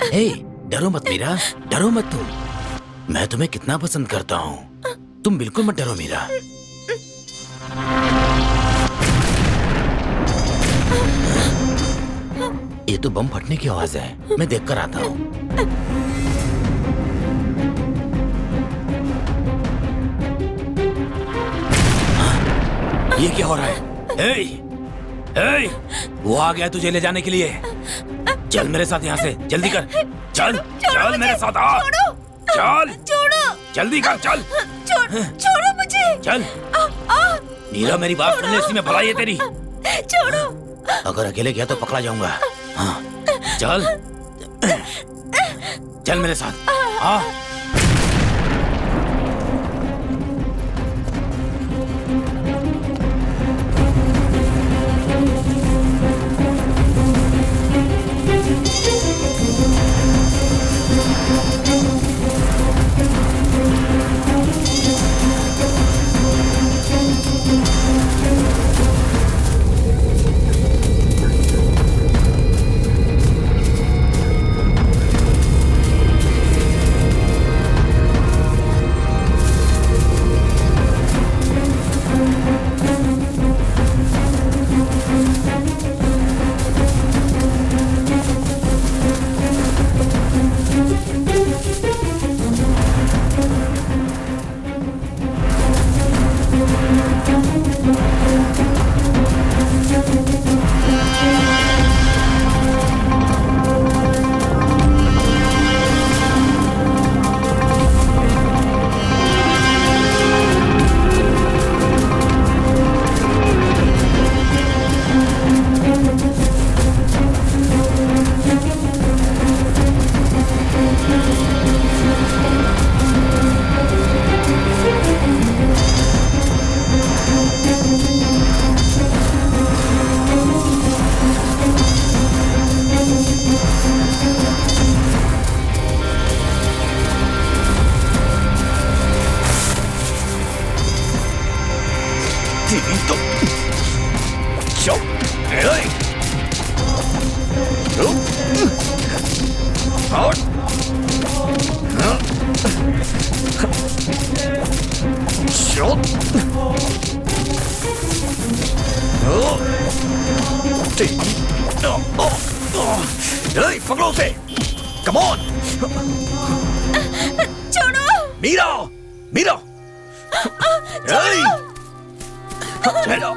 हे, डरो मत मीरा, डरो मत तुम। मैं तुम्हें कितना पसंद करता हूँ। तुम बिल्कुल मत डरो मीरा। ये तो बम फटने की आवाज है। मैं देखकर आता हूँ। ये क्या हो रहा है? हे, हे, वो आ गया तुझे ले जाने के लिए। चल मेरे साथ यहाँ से, जल्दी कर। चल चल मेरे साथ आ। चल जल्दी कर, चल। छोड़ो मुझे। चल मीरा, मेरी बात सुन ले, इसी में भलाई है तेरी। छोड़ो। अगर अकेले गया तो पकड़ा जाऊंगा। हाँ, चल चल मेरे साथ आ। पकड़ो उसे। Come on. छोड़ो। मीरा, मीरा। छोड़ो। छोड़ो।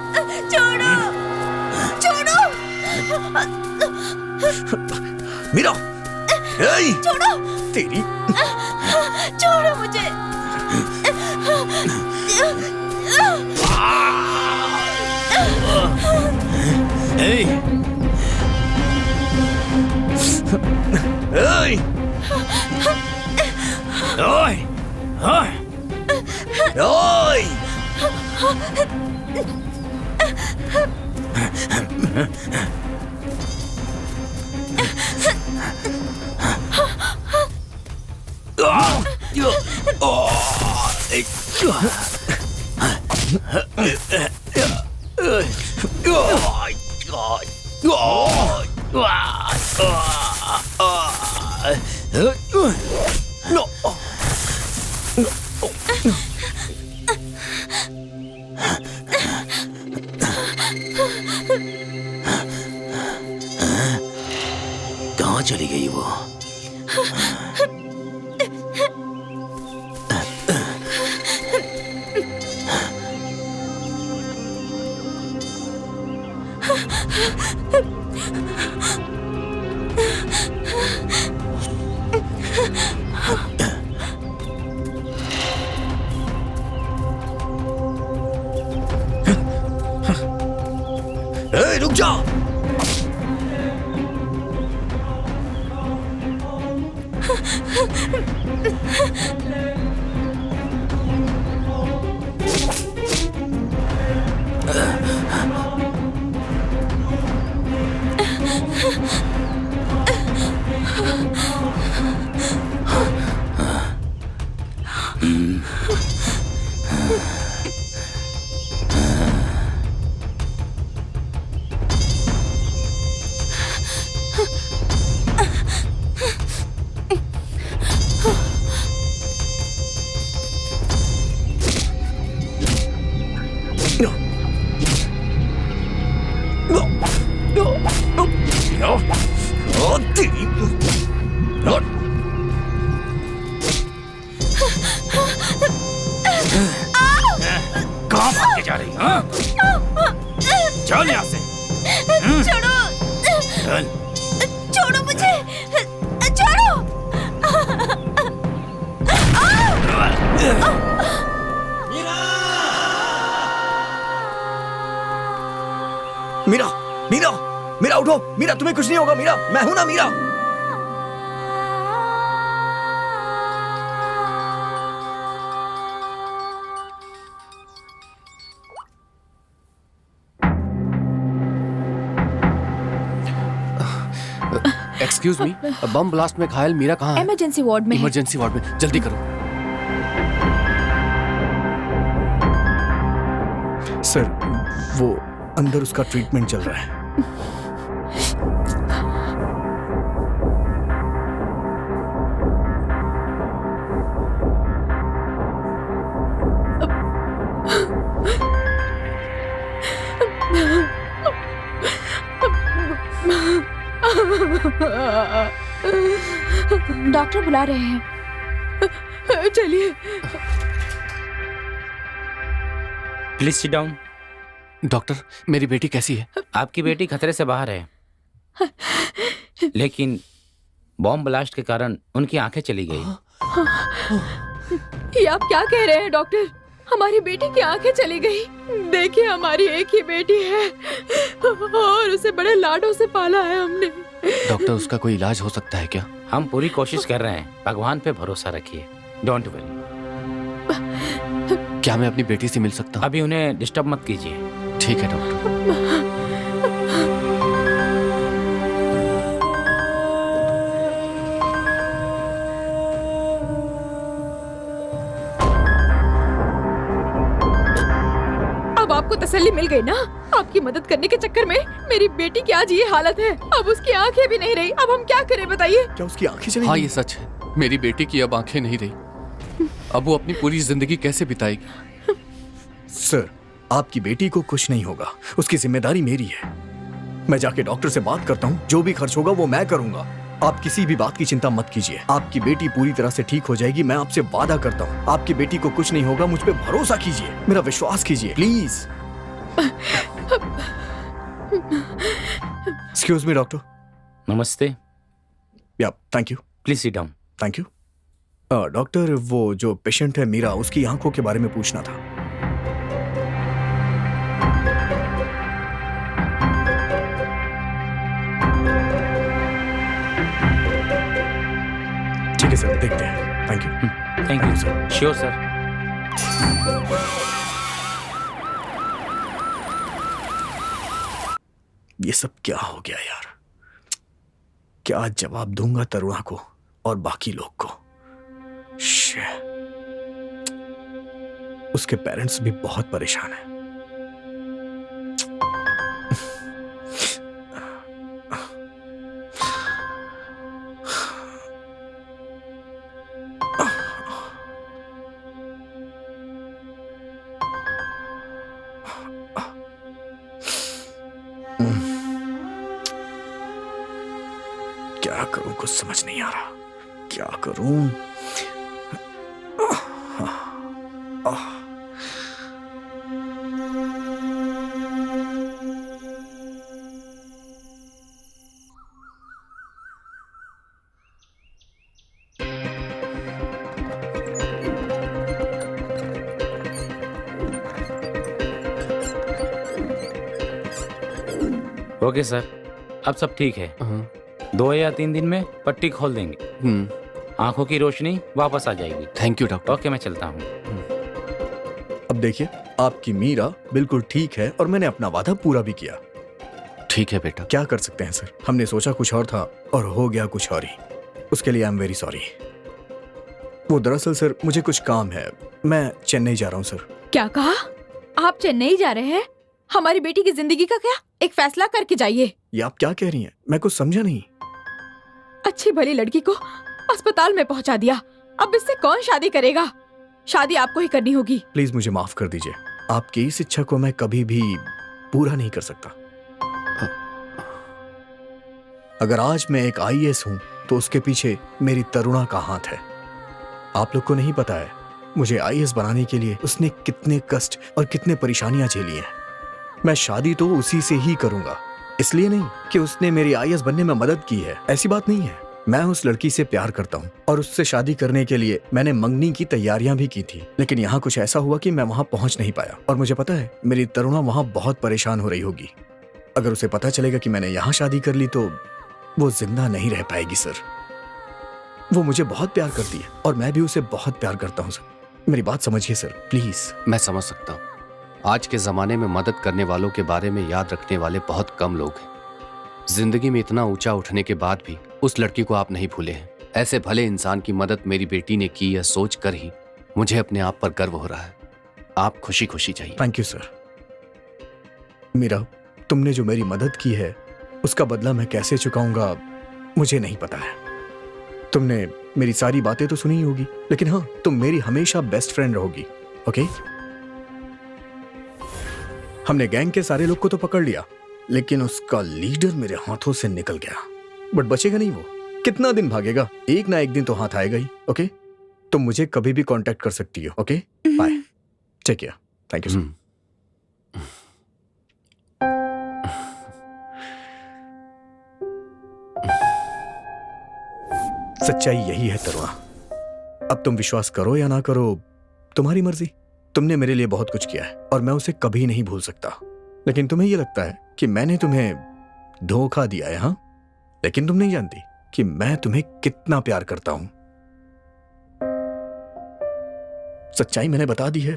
छोड़ो। मीरा, छोड़ो तेरी छोड़ो मुझे। कहाँ चली गई वो? रुक जा। कहाँ भाग के जा रही? हाँ? चल यहाँ से। छोड़ो चल। छोड़ो मुझे, छोड़ो। मीरा, मीरा, मीरा उठो। मीरा तुम्हें कुछ नहीं होगा। मीरा, मैं हूं ना Meera. Excuse me, bomb blast में घायल मीरा कहाँ है? इमरजेंसी वार्ड में है। इमरजेंसी वार्ड में, जल्दी करो। सर, वो अंदर उसका ट्रीटमेंट चल रहा है। डॉक्टर बुला रहे हैं, चलिए। Please sit down. डॉक्टर, मेरी बेटी कैसी है? आपकी बेटी खतरे से बाहर है, लेकिन बॉम्ब ब्लास्ट के कारण उनकी आंखें चली गई। ये आप क्या कह रहे हैं डॉक्टर? हमारी बेटी की आंखें चली गई। देखिए, हमारी एक ही बेटी है और उसे बड़े लाडों से पाला है हमने। डॉक्टर, उसका कोई इलाज हो सकता है क्या? हम पूरी कोशिश कर रहे हैं, भगवान पे भरोसा रखिए। Don't worry. क्या मैं अपनी बेटी से मिल सकता हूँ? अभी उन्हें डिस्टर्ब मत कीजिए। ठीक है डॉक्टर। अब आपको तसल्ली मिल गई ना? आपकी मदद करने के चक्कर में मेरी बेटी की आज ये हालत है। अब उसकी आंखें भी नहीं रही। अब हम क्या करें बताइए? क्या उसकी आंखें चली गई? हाँ, ये सच है। मेरी बेटी की अब आंखें नहीं रही। अब वो अपनी पूरी जिंदगी कैसे बिताएगी? सर, आपकी बेटी को कुछ नहीं होगा। उसकी जिम्मेदारी मेरी है। मैं जाके डॉक्टर से बात करता हूँ। जो भी खर्च होगा वो मैं करूंगा। आप किसी भी बात की चिंता मत कीजिए। आपकी बेटी पूरी तरह से ठीक हो जाएगी। मैं आपसे वादा करता हूँ, आपकी बेटी को कुछ नहीं होगा। मुझ पे भरोसा कीजिए, मेरा विश्वास कीजिए, प्लीज। Excuse me doctor. नमस्ते। या, thank you. Please sit down. Thank you. Doctor, वो जो पेशेंट है मीरा, उसकी आंखों के बारे में पूछना था। ठीक है सर, देखते हैं। Thank you. Thank you sir. Sure sir. ये सब क्या हो गया यार? क्या जवाब दूंगा तरुणा को और बाकी लोग को? उसके पेरेंट्स भी बहुत परेशान हैं। क्या करूं, कुछ समझ नहीं आ रहा। क्या करूं? ओके सर, अब सब ठीक है। 2 या 3 दिन में पट्टी खोल देंगे। आंखों की रोशनी वापस आ जाएगी। Thank you doctor. ओके, मैं चलता हूँ। अब देखिए, आपकी मीरा बिल्कुल ठीक है और मैंने अपना वादा पूरा भी किया। ठीक है बेटा। क्या कर सकते हैं सर, हमने सोचा कुछ और था और हो गया कुछ और ही। उसके लिए आई एम वेरी सॉरी। वो दरअसल सर, मुझे कुछ काम है, मैं चेन्नई जा रहा हूँ सर। क्या कहा? आप चेन्नई जा रहे हैं? हमारी बेटी की जिंदगी का क्या? एक फैसला करके जाइए। ये आप क्या कह रही हैं? मैं कुछ समझा नहीं। अच्छी भली लड़की को अस्पताल में पहुंचा दिया, अब इससे कौन शादी करेगा? शादी आपको ही करनी होगी। प्लीज मुझे माफ कर दीजिए, आपकी इस इच्छा को मैं कभी भी पूरा नहीं कर सकता। अगर आज मैं एक IAS हूं तो उसके पीछे मेरी तरुणा का हाथ है। आप लोग को नहीं पता है मुझे IAS बनाने के लिए उसने कितने कष्ट और कितने परेशानियां झेली हैं। मैं शादी तो उसी से ही करूंगा, इसलिए नहीं कि उसने मेरी IAS बनने में मदद की है, ऐसी बात नहीं है। मैं उस लड़की से प्यार करता हूँ और उससे शादी करने के लिए मैंने मंगनी की तैयारियां भी की थी, लेकिन यहाँ कुछ ऐसा हुआ कि मैं वहां पहुंच नहीं पाया। और मुझे पता है मेरी तरुणा वहां बहुत परेशान हो रही होगी। अगर उसे पता चलेगा कि मैंने यहाँ शादी कर ली तो वो जिंदा नहीं रह पाएगी सर। वो मुझे बहुत प्यार करती है और मैं भी उसे बहुत प्यार करता हूँ सर। मेरी बात समझिए सर, प्लीज। मैं समझ सकता हूँ। आज के जमाने में मदद करने वालों के बारे में याद रखने वाले बहुत कम लोग हैं। जिंदगी में इतना ऊंचा उठने के बाद भी उस लड़की को आप नहीं भूले हैं। ऐसे भले इंसान की मदद मेरी बेटी ने की, यह सोच कर ही मुझे अपने आप पर गर्व हो रहा है। आप खुशी खुशी जाइए। Thank you sir. मीरा, तुमने जो मेरी मदद की है उसका बदला मैं कैसे चुकाऊंगा मुझे नहीं पता है। तुमने मेरी सारी बातें तो सुनी ही होगी, लेकिन हाँ, तुम मेरी हमेशा बेस्ट फ्रेंड रहोगी। ओके? हमने गैंग के सारे लोग को तो पकड़ लिया, लेकिन उसका लीडर मेरे हाथों से निकल गया। बट बचेगा नहीं वो, कितना दिन भागेगा? एक ना एक दिन तो हाथ आएगा ही। ओके? तुम मुझे कभी भी कांटेक्ट कर सकती हो। Okay? Bye, take care. Thank you sir. सच्चाई यही है तरुणा। अब तुम विश्वास करो या ना करो, तुम्हारी मर्जी। तुमने मेरे लिए बहुत कुछ किया है और मैं उसे कभी नहीं भूल सकता। लेकिन तुम्हें यह लगता है कि मैंने तुम्हें धोखा दिया है, हाँ? लेकिन तुम नहीं जानती कि मैं तुम्हें कितना प्यार करता हूं। सच्चाई मैंने बता दी है,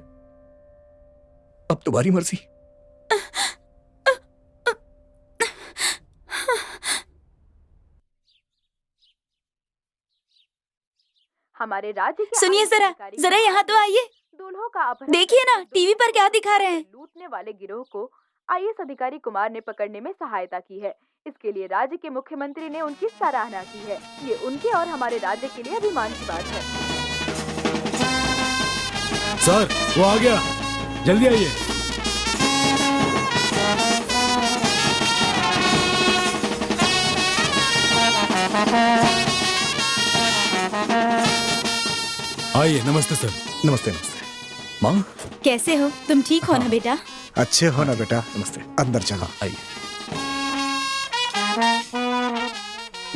अब तुम्हारी मर्जी। हमारे राज्य के सुनिए जरा यहाँ तो आइए। दूल्हों का अपहरण देखिए ना टीवी पर क्या दिखा रहे हैं। लूटने वाले गिरोह को IAS अधिकारी कुमार ने पकड़ने में सहायता की है। इसके लिए राज्य के मुख्यमंत्री ने उनकी सराहना की है। ये उनके और हमारे राज्य के लिए अभिमान की बात है। सर, वो आ गया, जल्दी आइए। आइए। नमस्ते सर। नमस्ते नमस्ते। माँ, कैसे हो तुम? ठीक हो ना बेटा? अच्छे हो ना बेटा? नमस्ते। अंदर चलो। आइए।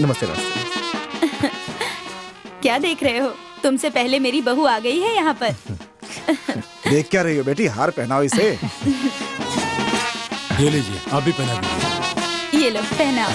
नमस्ते नमस्ते। क्या देख रहे हो? तुमसे पहले मेरी बहू आ गई है यहाँ पर। देख क्या रही हो बेटी, हार पहनाओ इसे। ये लीजिए, आप भी पहना दीजिए। ये लो, पहनाओ।